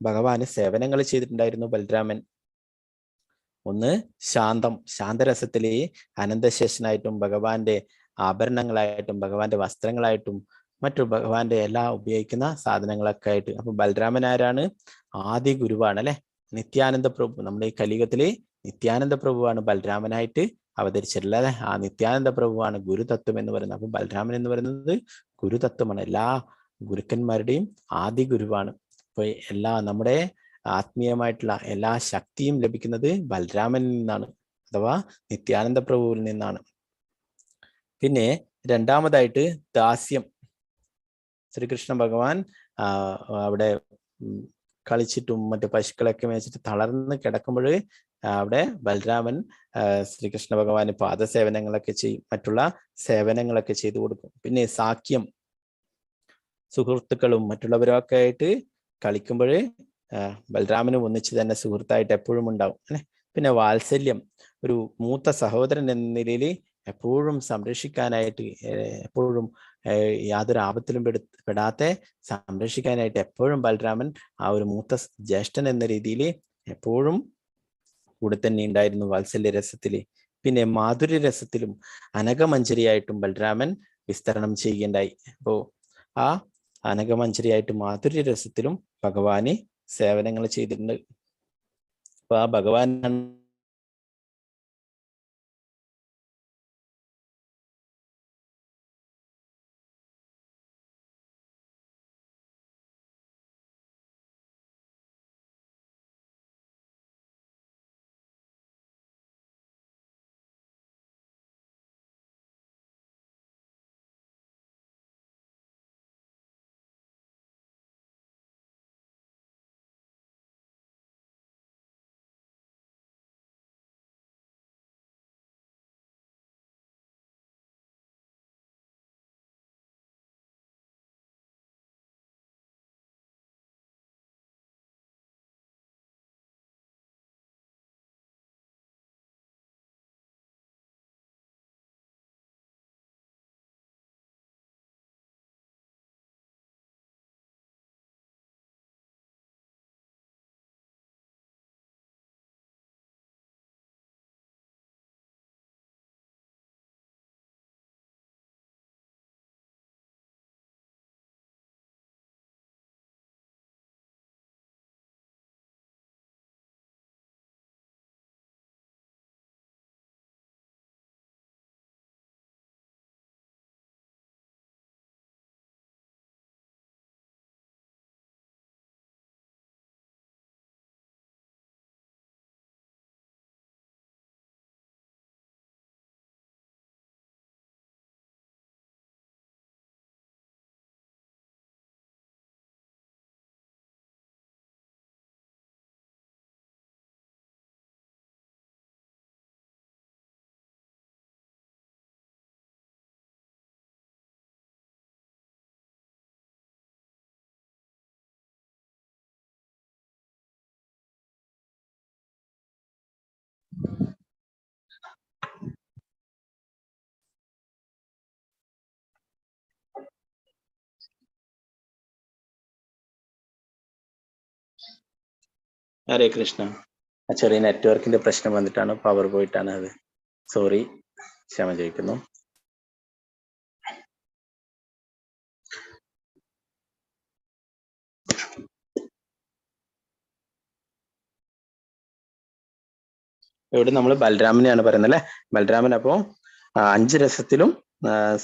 ഭഗവാന് സേവനങ്ങൾ ചെയ്തിട്ടുണ്ടായിരുന്നു ബലരാമൻ. ഒന്ന് ശാന്തരസത്തിലെ അനന്തശേഷനായിട്ടും ഭഗവാന്റെ ആഭരണങ്ങളായിട്ടും ഭഗവാന്റെ വസ്ത്രങ്ങളായിട്ടും മറ്റു ഭഗവാന്റെ എല്ലാ ഉപയോഗിക്കുന്ന സാധനങ്ങളൊക്കെ ആയിട്ട്. അപ്പൊ ബലരാമൻ ആരാണ്? ആദി ഗുരുവാണ് അല്ലെ. നിത്യാനന്ദ പ്രഭു, നമ്മുടെ ഈ കലിയുഗത്തിലെ നിത്യാനന്ദ പ്രഭുവാണ് ബലരാമനായിട്ട് അവതരിച്ചിട്ടുള്ളത് അല്ലെ. ആ നിത്യാനന്ദ പ്രഭുവാണ് ഗുരുതത്വം എന്ന് പറയുന്നത്. അപ്പൊ ബലരാമൻ എന്ന് പറയുന്നത് ഗുരുതത്വമാണ്, എല്ലാ ഗുരുക്കന്മാരുടെയും ആദി ഗുരുവാണ്. അപ്പൊ എല്ലാ നമ്മുടെ ആത്മീയമായിട്ടുള്ള എല്ലാ ശക്തിയും ലഭിക്കുന്നത് ബലരാമനിൽ നിന്നാണ്, അഥവാ നിത്യാനന്ദ പ്രഭുവിൽ നിന്നാണ്. പിന്നെ രണ്ടാമതായിട്ട് ദാസ്യം. ശ്രീകൃഷ്ണ ഭഗവാൻ അവിടെ കളിച്ചിട്ടും മറ്റു പശുക്കളൊക്കെ മേച്ചിട്ട് തളർന്ന് കിടക്കുമ്പോൾ അവിടെ ബലരാമൻ ശ്രീകൃഷ്ണ ഭഗവാന് പാദസേവനങ്ങളൊക്കെ ചെയ്യും, മറ്റുള്ള സേവനങ്ങളൊക്കെ ചെയ്തു കൊടുക്കും. പിന്നെ സാഖ്യം, സുഹൃത്തുക്കളും മറ്റുള്ളവരൊക്കെ ആയിട്ട് കളിക്കുമ്പോൾ ബലരാമനും ഒന്നിച്ച് തന്നെ സുഹൃത്തായിട്ട് എപ്പോഴും ഉണ്ടാവും അല്ലെ. പിന്നെ വാത്സല്യം, ഒരു മൂത്ത സഹോദരൻ എന്ന നിലയിൽ എപ്പോഴും സംരക്ഷിക്കാനായിട്ട്, എപ്പോഴും യാതൊരു ആപത്തിലും പെടാത്ത സംരക്ഷിക്കാനായിട്ട് എപ്പോഴും ബലരാമൻ ആ ഒരു മൂത്ത ജ്യേഷ്ഠൻ എന്ന രീതിയിൽ എപ്പോഴും കൂടെ തന്നെ ഉണ്ടായിരുന്നു വാത്സല്യ രസത്തില്. പിന്നെ മാധുര്യ രസത്തിലും അനഘമഞ്ജരിയായിട്ടും ബലരാമൻ വിസ്തരണം ചെയ്യുകയുണ്ടായി. അപ്പോ ആ അനഘമഞ്ജരിയായിട്ട് മാധുര്യ രസത്തിലും ഭഗവാന് സേവനങ്ങൾ ചെയ്തിട്ടുണ്ട്. അപ്പൊ ആ ഭഗവാൻ ഹരേ കൃഷ്ണ. ചെറിയ നെറ്റ്വർക്കിന്റെ പ്രശ്നം വന്നിട്ടാണ്, പവർ പോയിട്ടാണ് അത്. സോറി, ക്ഷമ ചോദിക്കുന്നു. ഇവിടെ നമ്മൾ ബലരാമനെയാണ് പറയുന്നത് അല്ലെ. ബലരാമൻ അപ്പോ 5 രസത്തിലും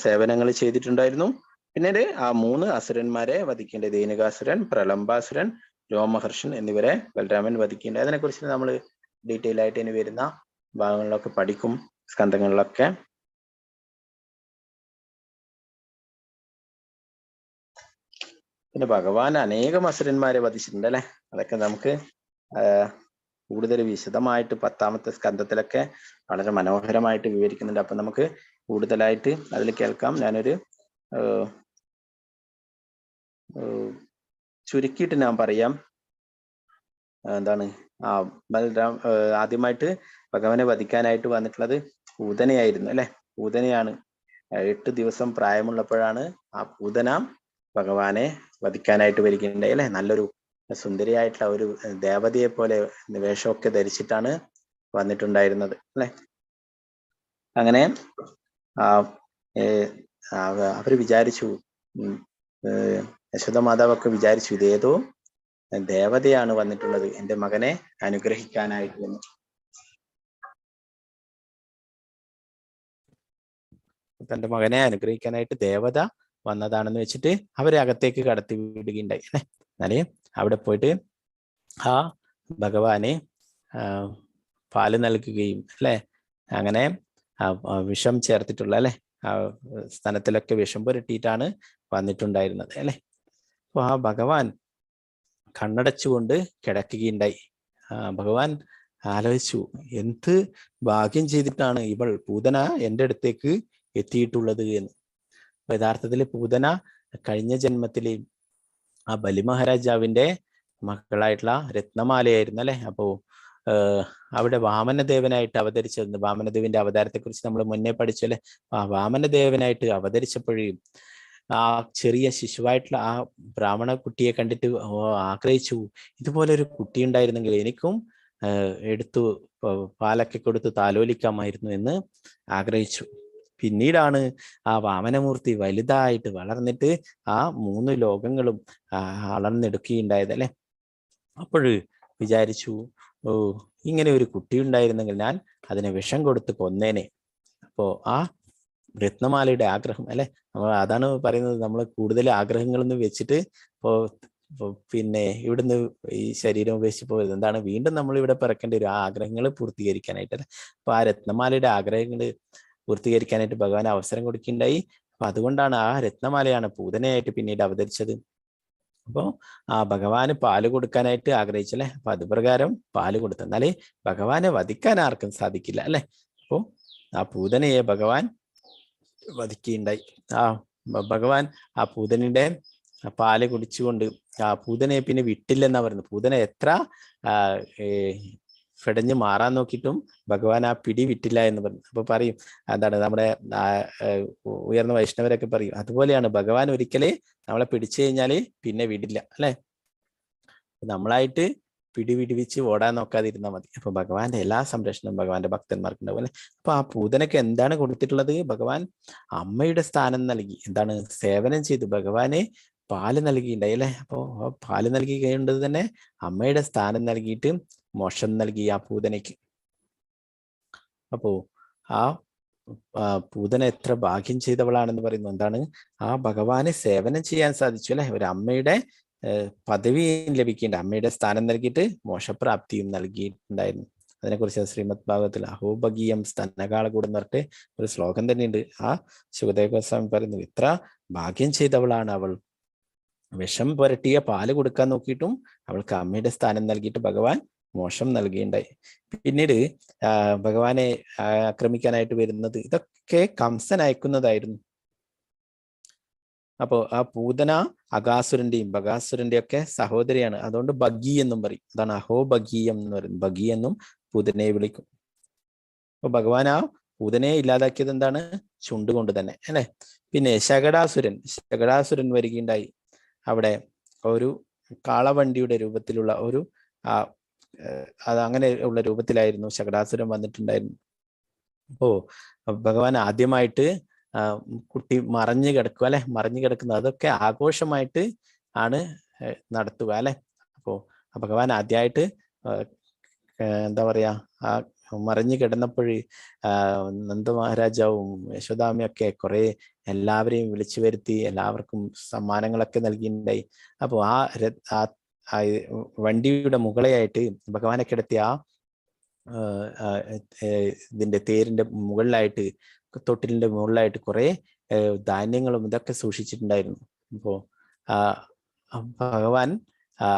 സേവനങ്ങൾ ചെയ്തിട്ടുണ്ടായിരുന്നു. പിന്നീട് ആ 3 അസുരന്മാരെ വധിക്കേണ്ട, ദേനുകാസുരൻ, പ്രലംബാസുരൻ, രോമഹർഷൻ എന്നിവരെ ബലരാമൻ വധിക്കേണ്ടത്. അതിനെ കുറിച്ച് നമ്മൾ ഡീറ്റെയിൽ ആയിട്ട് ഇനി വരുന്ന ഭാഗങ്ങളിലൊക്കെ പഠിക്കും, സ്കന്ധങ്ങളിലൊക്കെ. പിന്നെ ഭഗവാൻ അനേകം അസുരന്മാരെ വധിച്ചിട്ടുണ്ട് അല്ലെ. അതൊക്കെ നമുക്ക് കൂടുതൽ വിശദമായിട്ട് 10ാമത്തെ സ്കന്ധത്തിലൊക്കെ വളരെ മനോഹരമായിട്ട് വിവരിക്കുന്നുണ്ട്. അപ്പൊ നമുക്ക് കൂടുതലായിട്ട് അതിൽ കേൾക്കാം. ഞാനൊരു ചുരുക്കിയിട്ട് ഞാൻ പറയാം. എന്താണ് ബലരാം ആദ്യമായിട്ട് ഭഗവാനെ വധിക്കാനായിട്ട് വന്നിട്ടുള്ളത് പൂതനയായിരുന്നു അല്ലെ. പൂതനയാണ്. 8 ദിവസം പ്രായമുള്ളപ്പോഴാണ് ആ പൂതന ഭഗവാനെ വധിക്കാനായിട്ട് വരികയുണ്ടായി അല്ലെ. നല്ലൊരു സുന്ദരിയായിട്ടുള്ള ഒരു ദേവതയെ പോലെ വേഷമൊക്കെ ധരിച്ചിട്ടാണ് വന്നിട്ടുണ്ടായിരുന്നത് അല്ലെ. അങ്ങനെ അവര് വിചാരിച്ചു, യശോദ മാതാവൊക്കെ വിചാരിച്ചു, ഇതേതോ ദേവതയാണ് വന്നിട്ടുള്ളത് എന്റെ മകനെ അനുഗ്രഹിക്കാനായിട്ട് എന്ന്. തന്റെ മകനെ അനുഗ്രഹിക്കാനായിട്ട് ദേവത വന്നതാണെന്ന് വെച്ചിട്ട് അവരെ അകത്തേക്ക് കടത്തി വിടുകയുണ്ടായി അല്ലെ. എന്നാല് അവിടെ പോയിട്ട് ആ ഭഗവാനെ പാല് നൽകുകയും അല്ലെ, അങ്ങനെ വിഷം ചേർത്തിട്ടുള്ള അല്ലെ, ആ സ്ഥലത്തിലൊക്കെ വിഷം പുരട്ടിയിട്ടാണ് വന്നിട്ടുണ്ടായിരുന്നത് അല്ലെ. അപ്പൊ ആ ഭഗവാൻ കണ്ണടച്ചുകൊണ്ട് കിടക്കുകയുണ്ടായി. ഭഗവാൻ ആലോചിച്ചു, എന്ത് ഭാഗ്യം ചെയ്തിട്ടാണ് ഇവൾ പൂതന എൻ്റെ അടുത്തേക്ക് എത്തിയിട്ടുള്ളത് എന്ന്. അപ്പൊ യഥാർത്ഥത്തിൽ പൂതന കഴിഞ്ഞ ജന്മത്തില് ആ ബലി മഹാരാജാവിന്റെ മക്കളായിട്ടുള്ള രത്നമാലയായിരുന്നു അല്ലെ. അപ്പോ അവിടെ വാമനദേവനായിട്ട് അവതരിച്ചത്, വാമനദേവന്റെ അവതാരത്തെ കുറിച്ച് നമ്മൾ മുന്നേ പഠിച്ചല്ലേ. ആ വാമനദേവനായിട്ട് അവതരിച്ചപ്പോഴും ആ ചെറിയ ശിശുവായിട്ടുള്ള ആ ബ്രാഹ്മണ കുട്ടിയെ കണ്ടിട്ട് ആഗ്രഹിച്ചു, ഇതുപോലെ ഒരു കുട്ടി ഉണ്ടായിരുന്നെങ്കിൽ എനിക്കും എടുത്തു പാലൊക്കെ കൊടുത്ത് താലോലിക്കാമായിരുന്നു എന്ന് ആഗ്രഹിച്ചു. പിന്നീടാണ് ആ വാമനമൂർത്തി വലുതായിട്ട് വളർന്നിട്ട് ആ 3 ലോകങ്ങളും അളന്നെടുക്കുകയുണ്ടായത് അല്ലെ. അപ്പോൾ വിചാരിച്ചു, ഇങ്ങനെ ഒരു കുട്ടി ഉണ്ടായിരുന്നെങ്കിൽ ഞാൻ അതിനെ വിഷം കൊടുത്ത് കൊന്നേനെ. അപ്പോ ആ രത്നമാലയുടെ ആഗ്രഹം അല്ലെ, അതാണ് പറയുന്നത്, നമ്മൾ കൂടുതൽ ആഗ്രഹങ്ങളൊന്നും വെച്ചിട്ട് പിന്നെ ഇവിടുന്ന് ഈ ശരീരം ഉപേക്ഷിച്ച് പോയത് എന്താണ്, വീണ്ടും നമ്മൾ ഇവിടെ പിറക്കേണ്ടി വരും ആ ആഗ്രഹങ്ങൾ പൂർത്തീകരിക്കാനായിട്ട് അല്ലെ. അപ്പൊ ആ രത്നമാലയുടെ ആഗ്രഹങ്ങൾ പൂർത്തീകരിക്കാനായിട്ട് ഭഗവാൻ അവസരം കൊടുക്കുകയുണ്ടായി. അപ്പൊ അതുകൊണ്ടാണ് ആ രത്നമാലയാണ് പൂതനയായിട്ട് പിന്നീട് അവതരിച്ചത്. അപ്പോ ആ ഭഗവാന് പാല് കൊടുക്കാനായിട്ട് ആഗ്രഹിച്ചല്ലേ. അപ്പൊ അതുപ്രകാരം പാല് കൊടുത്തു. എന്നാലേ ഭഗവാനെ വധിക്കാൻ ആർക്കും സാധിക്കില്ല അല്ലെ. അപ്പോ ആ പൂതനയെ ഭഗവാൻ വധിക്കുകയുണ്ടായി. ആ ഭഗവാൻ ആ പൂതനയുടെ പാല് കുടിച്ചുകൊണ്ട് ആ പൂതനയെ പിന്നെ വിട്ടില്ലെന്നാ പറയുന്നത്. പൂതന എത്ര ഫെടഞ്ഞ് മാറാൻ നോക്കിയിട്ടും ഭഗവാൻ ആ പിടി വിട്ടില്ല എന്ന് പറഞ്ഞു. അപ്പൊ പറയും, എന്താണ് നമ്മുടെ ഉയർന്ന വൈഷ്ണവരൊക്കെ പറയും, അതുപോലെയാണ് ഭഗവാൻ ഒരിക്കലേ നമ്മളെ പിടിച്ചു കഴിഞ്ഞാല് പിന്നെ വിടില്ല അല്ലെ. നമ്മളായിട്ട് പിടിവിടിവിച്ച് ഓടാൻ നോക്കാതിരുന്നാൽ മതി. അപ്പൊ ഭഗവാന്റെ എല്ലാ സംരക്ഷണവും ഭഗവാന്റെ ഭക്തന്മാർക്ക് ഉണ്ടാവും അല്ലെ. അപ്പൊ ആ പൂതനക്ക് എന്താണ് കൊടുത്തിട്ടുള്ളത്? ഭഗവാൻ അമ്മയുടെ സ്ഥാനം നൽകി, എന്താണ് സേവനം ചെയ്തു ഭഗവാനെ പാല് നൽകിയിട്ടുണ്ടായി അല്ലെ. അപ്പോ പാല് നൽകി കഴിയേണ്ടത് തന്നെ അമ്മയുടെ സ്ഥാനം നൽകിയിട്ട് മോക്ഷം നൽകി ആ പൂതനയ്ക്ക്. അപ്പോ ആ പൂതന എത്ര ഭാഗ്യം ചെയ്തവളാണെന്ന് പറയുന്നു. എന്താണ്, ആ ഭഗവാനെ സേവനം ചെയ്യാൻ സാധിച്ചു അല്ലെ. ഒരു അമ്മയുടെ പദവിയും ലഭിക്കേണ്ട, അമ്മയുടെ സ്ഥാനം നൽകിയിട്ട് മോക്ഷപ്രാപ്തിയും നൽകിയിട്ടുണ്ടായിരുന്നു. അതിനെക്കുറിച്ച് ശ്രീമദ് ഭാഗവതത്തിൽ അഹോഭഗീയം സ്തനകാളകൂടം എന്ന് പറഞ്ഞിട്ട് ഒരു ശ്ലോകം തന്നെയുണ്ട്. ആ ശുകദേവ ഗോസ്വാമി പറയുന്നു, ഇത്ര ഭാഗ്യം ചെയ്തവളാണ് അവൾ. വിഷം പുരട്ടിയ പാല് കൊടുക്കാൻ നോക്കിയിട്ടും അവൾക്ക് അമ്മയുടെ സ്ഥാനം നൽകിയിട്ട് ഭഗവാൻ മോക്ഷം നൽകിയുണ്ടായി. പിന്നീട് ഭഗവാനെ ആക്രമിക്കാനായിട്ട് വരുന്നത് ഇതൊക്കെ കംസൻ അയക്കുന്നതായിരുന്നു. അപ്പോ ആ പൂതന അകാസുരന്റെയും ബകാസുരന്റെയും ഒക്കെ സഹോദരിയാണ്. അതുകൊണ്ട് ബഗി എന്നും പറയും. അതാണ് അഹോബഗീയം എന്ന് പറയുന്നത്. ബഗി എന്നും പൂതനയെ വിളിക്കും. അപ്പൊ ഭഗവാൻ ആ പൂതനയെ ഇല്ലാതാക്കിയത് എന്താണ്? ചുണ്ടുകൊണ്ട് തന്നെ അല്ലെ. പിന്നെ ശകടാസുരൻ വരികയുണ്ടായി. അവിടെ ഒരു കാളവണ്ടിയുടെ രൂപത്തിലുള്ള ഒരു അത് അങ്ങനെ ഉള്ള രൂപത്തിലായിരുന്നു ശകടാസുരൻ വന്നിട്ടുണ്ടായിരുന്നു. അപ്പോ ഭഗവാൻ ആദ്യമായിട്ട് കുട്ടി മറഞ്ഞു കിടക്കുക അല്ലെ, മറിഞ്ഞു കിടക്കുന്നത് അതൊക്കെ ആഘോഷമായിട്ട് ആണ് നടത്തുക അല്ലെ. അപ്പോ ഭഗവാൻ ആദ്യമായിട്ട് എന്താ പറയാ, ആ മറിഞ്ഞു കിടന്നപ്പോഴ് നന്ദ മഹാരാജാവും യശോദാമ്മയൊക്കെ കുറെ എല്ലാവരെയും വിളിച്ചു വരുത്തി എല്ലാവർക്കും സമ്മാനങ്ങളൊക്കെ നൽകിയിട്ടുണ്ടായി. അപ്പോൾ ആ വണ്ടിയുടെ മുകളെയായിട്ട് ഭഗവാനെ കിടത്തി ആ ഇതിന്റെ തേരിന്റെ മുകളിലായിട്ട്, തൊട്ടിലിന്റെ മുകളിലായിട്ട് കുറെ ധാന്യങ്ങളും ഇതൊക്കെ സൂക്ഷിച്ചിട്ടുണ്ടായിരുന്നു. അപ്പോ ഭഗവാൻ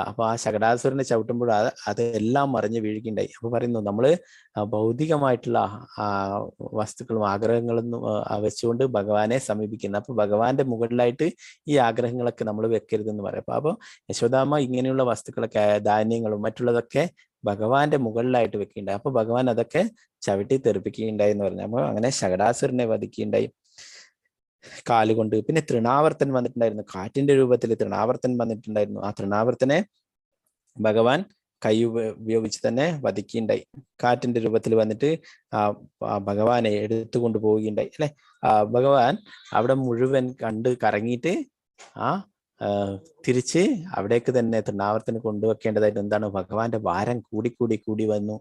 അപ്പൊ ആ ശകടാസുരനെ ചവിട്ടുമ്പോൾ അതെല്ലാം മറിഞ്ഞ് വീഴുകയുണ്ടായി. അപ്പൊ പറയുന്നു, നമ്മള് ഭൗതികമായിട്ടുള്ള വസ്തുക്കളും ആഗ്രഹങ്ങളും വെച്ചുകൊണ്ട് ഭഗവാനെ സമീപിക്കുന്നു. അപ്പൊ ഭഗവാന്റെ മുകളിലായിട്ട് ഈ ആഗ്രഹങ്ങളൊക്കെ നമ്മൾ വെക്കരുതെന്ന് പറയാം. അപ്പൊ യശോദാമ്മ ഇങ്ങനെയുള്ള വസ്തുക്കളൊക്കെ, ധാന്യങ്ങളും മറ്റുള്ളതൊക്കെ ഭഗവാന്റെ മുകളിലായിട്ട് വെക്കുകയുണ്ടായി. അപ്പൊ ഭഗവാൻ അതൊക്കെ ചവിട്ടി തെറിപ്പിക്കുകയുണ്ടായി എന്ന് പറഞ്ഞു. അപ്പൊ അങ്ങനെ ശകടാസുരനെ വധിക്കുകയുണ്ടായി കാലുകൊണ്ട്. പിന്നെ തൃണാവർത്തൻ വന്നിട്ടുണ്ടായിരുന്നു, കാറ്റിന്റെ രൂപത്തിൽ തൃണാവർത്തൻ വന്നിട്ടുണ്ടായിരുന്നു. ആ തൃണാവർത്തനെ ഭഗവാൻ കൈ ഉപയോഗിച്ച് തന്നെ വധിക്കുകയുണ്ടായി. കാറ്റിന്റെ രൂപത്തിൽ വന്നിട്ട് ഭഗവാനെ എടുത്തുകൊണ്ട് പോവുകയുണ്ടായി അല്ലെ. ഭഗവാൻ അവിടെ മുഴുവൻ കണ്ട് കറങ്ങിയിട്ട് തിരിച്ച് അവിടേക്ക് തന്നെ തൃണാവർത്തന് കൊണ്ടുവെക്കേണ്ടതായിട്ട് എന്താണ്, ഭഗവാന്റെ ഭാരം കൂടി വന്നു.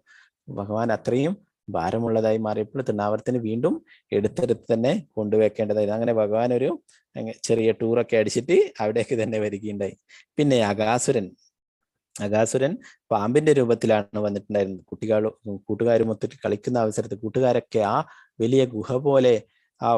ഭഗവാൻ അത്രയും ഭാരമുള്ളതായി മാറിയപ്പോൾ തൃണാവർത്തന് വീണ്ടും എടുത്തെടുത്ത് തന്നെ കൊണ്ടുവെക്കേണ്ടതായിരുന്നു. അങ്ങനെ ഭഗവാൻ ഒരു ചെറിയ ടൂറൊക്കെ അടിച്ചിട്ട് അവിടേക്ക് തന്നെ വരികയുണ്ടായി. പിന്നെ അഗാസുരൻ പാമ്പിന്റെ രൂപത്തിലാണ് വന്നിട്ടുണ്ടായിരുന്നത്. കൂട്ടുകാരുമൊത്തിട്ട് കളിക്കുന്ന അവസരത്തിൽ കൂട്ടുകാരൊക്കെ ആ വലിയ ഗുഹ പോലെ ആ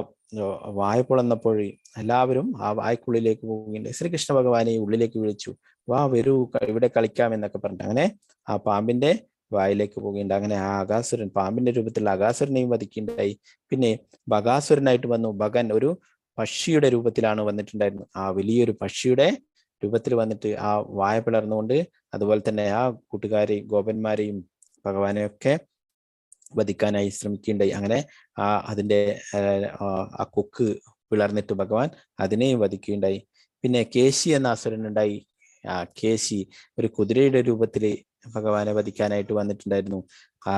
വായ പൊളന്നപ്പോൾ എല്ലാവരും ആ വായ്ക്കുള്ളിലേക്ക് പോവുകയുണ്ടായി. ശ്രീകൃഷ്ണ ഭഗവാനെ ഉള്ളിലേക്ക് വിളിച്ചു, വാ വരൂ ഇവിടെ കളിക്കാം എന്നൊക്കെ പറഞ്ഞിട്ട് അങ്ങനെ ആ പാമ്പിന്റെ വായിലേക്ക് പോവുകയുണ്ട്. അങ്ങനെ ആ അഗാസുരൻ, പാമ്പിന്റെ രൂപത്തിലുള്ള അഗാസുരനെയും വധിക്കുകയുണ്ടായി. പിന്നെ ബഗാസുരനായിട്ട് വന്നു. ഭഗൻ ഒരു പക്ഷിയുടെ രൂപത്തിലാണ് വന്നിട്ടുണ്ടായിരുന്നത്. ആ വലിയൊരു പക്ഷിയുടെ രൂപത്തിൽ വന്നിട്ട് ആ വായ പിളർന്നുകൊണ്ട് അതുപോലെ തന്നെ ആ കൂട്ടുകാരെയും ഗോപന്മാരെയും ഭഗവാനെയൊക്കെ വധിക്കാനായി ശ്രമിക്കുകയുണ്ടായി. അങ്ങനെ അതിന്റെ ആ കൊക്ക് പിളർന്നിട്ട് ഭഗവാൻ അതിനെയും വധിക്കുകയുണ്ടായി. പിന്നെ കേശി എന്ന അസുരൻ ഉണ്ടായി. കേശി ഒരു കുതിരയുടെ രൂപത്തില് ഭഗവാനെ വധിക്കാനായിട്ട് വന്നിട്ടുണ്ടായിരുന്നു.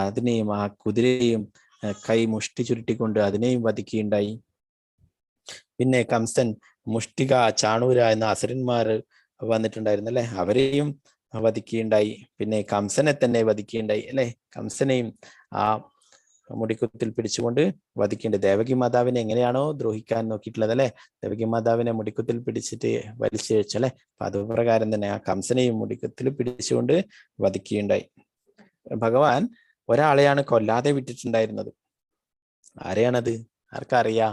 അതിനെയും ആ കുതിരയെയും കൈ മുഷ്ടി ചുരുട്ടിക്കൊണ്ട് അതിനെയും വധിക്കുകയുണ്ടായി. പിന്നെ കംസൻ, മുഷ്ടിക, ചാണൂര എന്ന അസുരന്മാർ വന്നിട്ടുണ്ടായിരുന്നു അല്ലെ, അവരെയും വധിക്കുകയുണ്ടായി. പിന്നെ കംസനെ തന്നെ വധിക്കുകയുണ്ടായി അല്ലെ. കംസനെയും ആ മുടിക്കുത്തിൽ പിടിച്ചുകൊണ്ട് വധിക്കേണ്ടത്. ദേവകി മാതാവിനെ എങ്ങനെയാണോ ദ്രോഹിക്കാൻ നോക്കിയിട്ടുള്ളത് അല്ലെ, ദേവകി മാതാവിനെ മുടിക്കുത്തിൽ പിടിച്ചിട്ട് വലിച്ചു വെച്ചല്ലേ, അപ്പൊ അതുപ്രകാരം തന്നെ ആ കംസനെയും മുടിക്കുത്തിൽ പിടിച്ചുകൊണ്ട് വധിക്കുകയുണ്ടായി. ഭഗവാൻ ഒരാളെയാണ് കൊല്ലാതെ വിട്ടിട്ടുണ്ടായിരുന്നത്. ആരെയാണത്? ആർക്കറിയാ?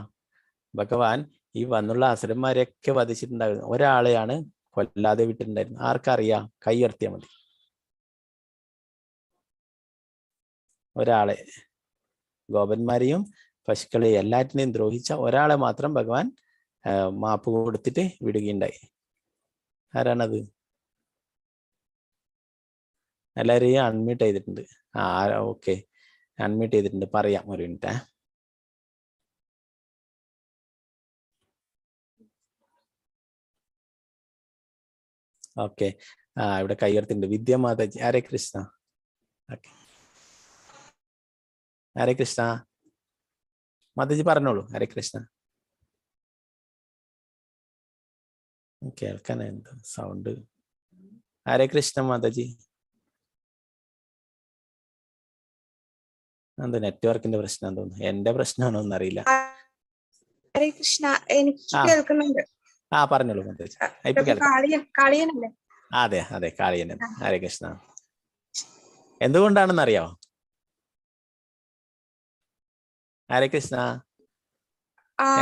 ഭഗവാൻ ഈ വന്നുള്ള അസുരന്മാരെയൊക്കെ വധിച്ചിട്ടുണ്ടായിരുന്നു. ഒരാളെയാണ് കൊല്ലാതെ വിട്ടിട്ടുണ്ടായിരുന്നു. ആർക്കറിയാ? കൈ ഉയർത്തിയാൽ മതി. ഒരാളെ, ഗോപന്മാരെയും പശുക്കളെയും എല്ലാറ്റിനെയും ദ്രോഹിച്ച ഒരാളെ മാത്രം ഭഗവാൻ മാപ്പ് കൊടുത്തിട്ട് വിടുകയുണ്ടായി. ആരാണത്? എല്ലാവരെയും അൺമ്യൂട്ട് ചെയ്തിട്ടുണ്ട്. ഓക്കെ, അൺമ്യൂട്ട് ചെയ്തിട്ടുണ്ട്. പറയാം, ഒരു മിനിറ്റ്. ഓക്കെ, ഇവിടെ കയ്യർത്തുണ്ട്. വിദ്യ മാതാജി. ഹരേ കൃഷ്ണ. ഓക്കെ, ഹരേ കൃഷ്ണ മാതാജി പറഞ്ഞോളൂ. ഹരേ കൃഷ്ണ. കേൾക്കാൻ എന്താ സൗണ്ട്? ഹരേ കൃഷ്ണ മാതാജി. എന്താ നെറ്റ്വർക്കിന്റെ പ്രശ്നം തോന്നുന്നു. എന്റെ പ്രശ്നമാണോ എന്നറിയില്ല. ഹരേ കൃഷ്ണ, എനിക്ക് കേൾക്കുന്നുണ്ട്. പറഞ്ഞോളൂ മാതാജി. കാളിയനല്ലേ? അതെ അതെ, കാളിയൻ. ഹരേ കൃഷ്ണ. എന്തുകൊണ്ടാണെന്ന് അറിയാമോ? ഹരേ കൃഷ്ണ,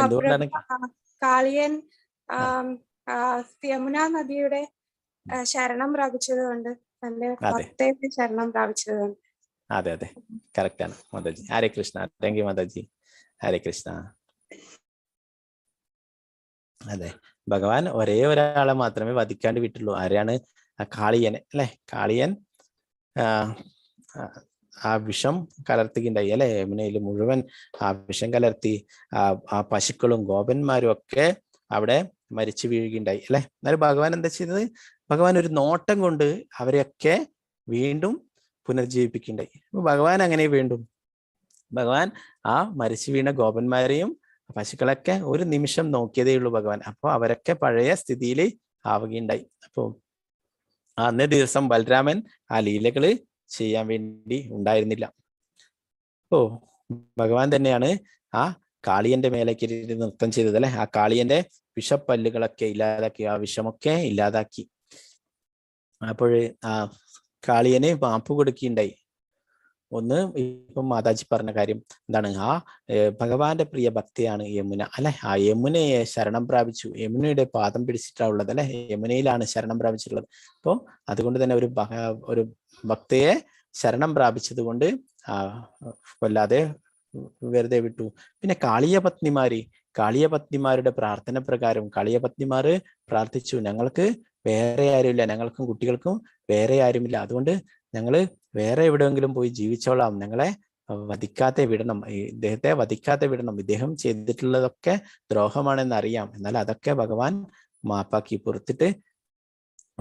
എന്തുകൊണ്ടാണ് കാളിയൻ യമുന നദിയുടെ ശരണം പ്രാപിച്ചതുകൊണ്ട്, തന്റെ ഭക്തയുടെ ശരണം പ്രാപിച്ചതുകൊണ്ട്. അതെ അതെ, കറക്റ്റ് ആണ് മാതാജി. ഹരേ കൃഷ്ണ. താങ്ക് യു മാതാജി. ഹരേ കൃഷ്ണ. അതെ, ഭഗവാൻ ഒരേ ഒരാളെ മാത്രമേ വധിക്കാണ്ട് വിട്ടുള്ളൂ. ആരെയാണ്? കാളിയനെ അല്ലെ. കാളിയൻ ആ വിഷം കലർത്തുകയുണ്ടായി അല്ലെ. യമുനയിൽ മുഴുവൻ ആ വിഷം കലർത്തി ആ പശുക്കളും ഗോപന്മാരും ഒക്കെ അവിടെ മരിച്ചു വീഴുകയുണ്ടായി അല്ലെ. എന്നാലും ഭഗവാൻ എന്താ ചെയ്തത്? ഭഗവാൻ ഒരു നോട്ടം കൊണ്ട് അവരെയൊക്കെ വീണ്ടും പുനർജീവിപ്പിക്കണ്ടായി. അപ്പൊ ഭഗവാൻ അങ്ങനെ വീണ്ടും ഭഗവാൻ ആ മരിച്ചു വീണ ഗോപന്മാരെയും പശുക്കളൊക്കെ ഒരു നിമിഷം നോക്കിയതേ ഉള്ളൂ ഭഗവാൻ. അപ്പൊ അവരൊക്കെ പഴയ സ്ഥിതിയിൽ ആവുകയുണ്ടായി. അപ്പോ അന്നേ ദിവസം ബലരാമൻ ആ ലീലകള് ചെയ്യാൻ വേണ്ടി ഉണ്ടായിരുന്നില്ല. ഓ ഭഗവാൻ തന്നെയാണ് ആ കാളിയന്റെ മേലേക്ക് നൃത്തം ചെയ്തത് അല്ലെ. ആ കാളിയന്റെ വിഷപ്പല്ലുകളൊക്കെ ഇല്ലാതാക്കി, ആ വിഷമൊക്കെ ഇല്ലാതാക്കി. അപ്പോൾ ആ കാളിയന് മാപ്പ് കൊടുക്കുകയുണ്ടായി. ഒന്ന് ഇപ്പം മാതാജി പറഞ്ഞ കാര്യം എന്താണ്, ആ ഭഗവാന്റെ പ്രിയ ഭക്തിയാണ് യമുന അല്ലെ. ആ യമുനയെ ശരണം പ്രാപിച്ചു, യമുനയുടെ പാദം പിടിച്ചിട്ടാ ഉള്ളത് അല്ലെ, യമുനയിലാണ് ശരണം പ്രാപിച്ചിട്ടുള്ളത്. അപ്പോൾ അതുകൊണ്ട് തന്നെ ഒരു ഭക്തയെ ശരണം പ്രാപിച്ചത് കൊണ്ട് കൊല്ലാതെ വെറുതെ വിട്ടു. പിന്നെ കാളിയ പത്നിമാരുടെ പ്രാർത്ഥന പ്രകാരം കാളിയ പത്നിമാര് പ്രാർത്ഥിച്ചു, ഞങ്ങൾക്ക് വേറെ ആരുമില്ല, ഞങ്ങൾക്കും കുട്ടികൾക്കും വേറെ ആരുമില്ല, അതുകൊണ്ട് ഞങ്ങള് വേറെ എവിടെയെങ്കിലും പോയി ജീവിച്ചോളാം, ഞങ്ങളെ വധിക്കാതെ വിടണം, ഇദ്ദേഹത്തെ വധിക്കാതെ വിടണം, ഇദ്ദേഹം ചെയ്തിട്ടുള്ളതൊക്കെ ദ്രോഹമാണെന്ന് അറിയാം, എന്നാൽ അതൊക്കെ ഭഗവാൻ മാപ്പാക്കി പുറത്തിട്ട്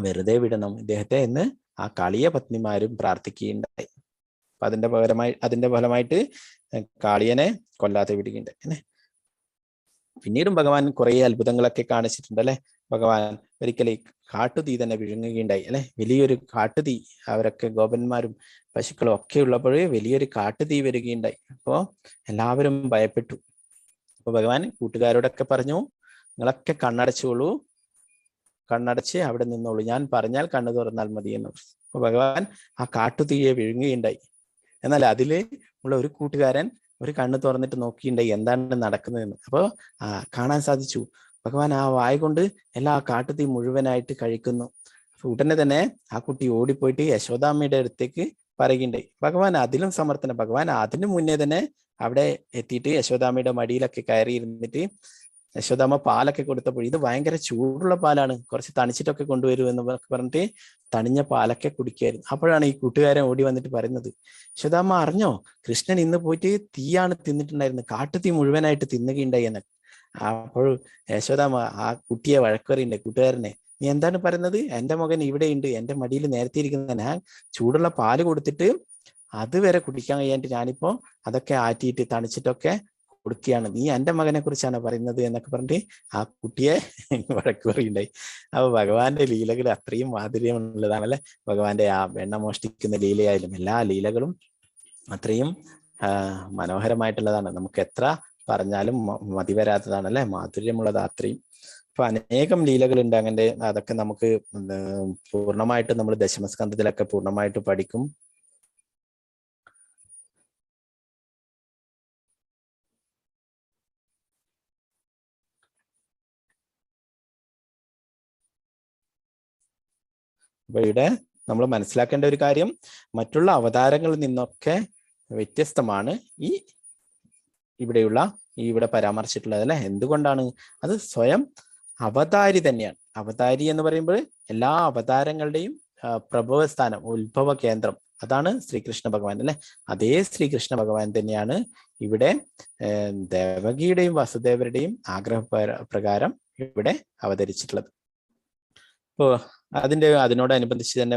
വെറുതെ വിടണം ഇദ്ദേഹത്തെ എന്ന് ആ കാളിയ പത്നിമാരും പ്രാർത്ഥിക്കുകയുണ്ടായി. അപ്പൊ അതിന്റെ ഫലമായിട്ട് കാളിയനെ കൊല്ലാതെ വിടുകയുണ്ടായി. പിന്നീടും ഭഗവാൻ കുറെ അത്ഭുതങ്ങളൊക്കെ കാണിച്ചിട്ടുണ്ട് അല്ലെ. ഭഗവാൻ ഒരിക്കലും കാട്ടുതീ തന്നെ വിഴുങ്ങുകയുണ്ടായി അല്ലെ. വലിയൊരു കാട്ടുതീ, അവരൊക്കെ ഗോപന്മാരും പശുക്കളും ഒക്കെ ഉള്ളപ്പോൾ വലിയൊരു കാട്ടുതീ വരികയുണ്ടായി. അപ്പോ എല്ലാവരും ഭയപ്പെട്ടു. അപ്പൊ ഭഗവാൻ കൂട്ടുകാരോടൊക്കെ പറഞ്ഞു, നിങ്ങളൊക്കെ കണ്ണടച്ചോളൂ, കണ്ണടച്ച് അവിടെ നിന്നോളൂ, ഞാൻ പറഞ്ഞാൽ കണ്ണു തുറന്നാൽ മതി എന്ന്. അപ്പൊ ഭഗവാൻ ആ കാട്ടുതീയെ വിഴുങ്ങുകയുണ്ടായി. എന്നാൽ അതില് ഉള്ള ഒരു കൂട്ടുകാരൻ ഒരു കണ്ണ് തുറന്നിട്ട് നോക്കിയിട്ടുണ്ടായി എന്താണ് നടക്കുന്നതെന്ന്. അപ്പോ കാണാൻ സാധിച്ചു ഭഗവാൻ ആ വായ കൊണ്ട് എല്ലാ കാട്ടുതീ മുഴുവനായിട്ട് കഴിക്കുന്നു. ഉടനെ തന്നെ ആ കുട്ടി ഓടിപ്പോയിട്ട് യശോദാമ്മയുടെ അടുത്തേക്ക് പറയുകയുണ്ടായി. ഭഗവാൻ അതിലും സമർത്ഥന, ഭഗവാൻ അതിനു മുന്നേ തന്നെ അവിടെ എത്തിയിട്ട് യശോദാമ്മയുടെ മടിയിലൊക്കെ കയറി ഇരുന്നിട്ട് യശോദാമ്മ പാലൊക്കെ കൊടുത്തപ്പോൾ ഇത് ഭയങ്കര ചൂടുള്ള പാലാണ്, കുറച്ച് തണിച്ചിട്ടൊക്കെ കൊണ്ടുവരൂ എന്ന് പറഞ്ഞിട്ട് തണിഞ്ഞ പാലൊക്കെ കുടിക്കായിരുന്നു. അപ്പോഴാണ് ഈ കൂട്ടുകാരൻ ഓടി വന്നിട്ട് പറയുന്നത്, യശോദാമ്മ അറിഞ്ഞോ, കൃഷ്ണൻ ഇന്ന് പോയിട്ട് തീയാണ് തിന്നിട്ടുണ്ടായിരുന്നത്, കാട്ടുതീ മുഴുവനായിട്ട് തിന്നുകയുണ്ടായി എന്ന്. അപ്പോൾ യശോദാമ്മ ആ കുട്ടിയെ വഴക്കറിയുണ്ട്, കൂട്ടുകാരനെ, നീ എന്താണ് പറയുന്നത്, എന്റെ മകൻ ഇവിടെ ഉണ്ട്, എന്റെ മടിയിൽ നേരത്തെ ഇരിക്കുന്ന, ഞാൻ ചൂടുള്ള പാല് കൊടുത്തിട്ട് അതുവരെ കുടിക്കാൻ കഴിയാണ്ട് ഞാനിപ്പോ അതൊക്കെ ആറ്റിയിട്ട് തണിച്ചിട്ടൊക്കെ കൊടുക്കുകയാണ്, നീ എന്റെ മകനെ കുറിച്ചാണ് പറയുന്നത് എന്നൊക്കെ പറഞ്ഞിട്ട് ആ കുട്ടിയെ വഴക്ക് പറയുണ്ടായി. അപ്പൊ ഭഗവാന്റെ ലീലകൾ അത്രയും മാധുര്യമുള്ളതാണല്ലേ. ഭഗവാന്റെ ആ വെണ്ണ മോഷ്ടിക്കുന്ന ലീലയായാലും എല്ലാ ലീലകളും അത്രയും മനോഹരമായിട്ടുള്ളതാണ്. നമുക്ക് എത്ര പറഞ്ഞാലും മതി വരാത്തതാണ് അല്ലെ, മാധുര്യമുള്ളത് അത്രയും. അപ്പൊ അനേകം ലീലകളുണ്ട് അങ്ങനെ, അതൊക്കെ നമുക്ക് പൂർണ്ണമായിട്ട് നമ്മൾ ദശമസ്കന്ധത്തിലൊക്കെ പൂർണ്ണമായിട്ട് പഠിക്കും. അപ്പൊ ഇവിടെ നമ്മൾ മനസ്സിലാക്കേണ്ട ഒരു കാര്യം, മറ്റുള്ള അവതാരങ്ങളിൽ നിന്നൊക്കെ വ്യത്യസ്തമാണ് ഇവിടെ പരാമർശിച്ചിട്ടുള്ളത് അല്ലെ. എന്തുകൊണ്ടാണ്? അത് സ്വയം അവതാരി തന്നെയാണ്. അവതാരി എന്ന് പറയുമ്പോൾ എല്ലാ അവതാരങ്ങളുടെയും പ്രഭവസ്ഥാനം, ഉത്ഭവ കേന്ദ്രം അതാണ് ശ്രീകൃഷ്ണ ഭഗവാൻ അല്ലെ. അതേ ശ്രീകൃഷ്ണ ഭഗവാൻ തന്നെയാണ് ഇവിടെ ദേവകിയുടെയും വസുദേവരുടെയും ആഗ്രഹപ്രകാരം ഇവിടെ അവതരിച്ചിട്ടുള്ളത്. ഇപ്പോ അതിനോടനുബന്ധിച്ച് തന്നെ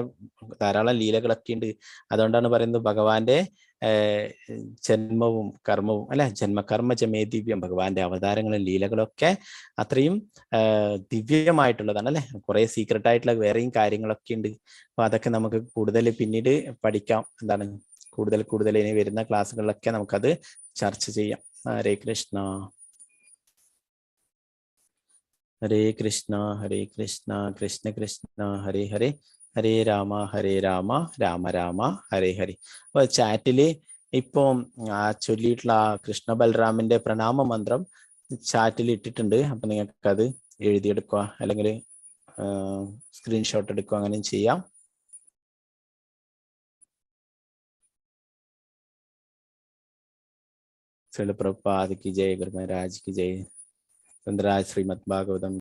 ധാരാളം ലീലകളൊക്കെ ഉണ്ട്. അതുകൊണ്ടാണ് പറയുന്നത് ഭഗവാന്റെ ജന്മവും കർമ്മവും അല്ലെ, ജന്മകർമ്മജമേ ദിവ്യം, ഭഗവാന്റെ അവതാരങ്ങളും ലീലകളൊക്കെ അത്രയും ദിവ്യമായിട്ടുള്ളതാണ് അല്ലെ. കുറെ സീക്രട്ട് ആയിട്ടുള്ള വേറെയും കാര്യങ്ങളൊക്കെ ഉണ്ട്. അപ്പൊ അതൊക്കെ നമുക്ക് കൂടുതൽ പിന്നീട് പഠിക്കാം. എന്താണ് കൂടുതൽ ഇനി വരുന്ന ക്ലാസ്സുകളിലൊക്കെ നമുക്കത് ചർച്ച ചെയ്യാം. ഹരേ കൃഷ്ണ. ഹരേ കൃഷ്ണ ഹരേ കൃഷ്ണ കൃഷ്ണ കൃഷ്ണ ഹരേ ഹരേ, ഹരേ രാമ രാമ രാമ ഹരേ ഹരേ. അപ്പൊ ചാറ്റില് ഇപ്പൊ ചൊല്ലിയിട്ടുള്ള കൃഷ്ണ ബലറാമിന്റെ പ്രണാമ മന്ത്രം ചാറ്റിൽ ഇട്ടിട്ടുണ്ട്. അപ്പൊ നിങ്ങൾക്ക് അത് എഴുതിയെടുക്കുക അല്ലെങ്കിൽ സ്ക്രീൻഷോട്ട് എടുക്കുക, അങ്ങനെയും ചെയ്യാം. ശ്രീല പ്രഭുപാദ് കി ജയ്, ഗുരു മഹാരാജ് കി ജയ്. ശ്രീമദ് ഭാഗവതം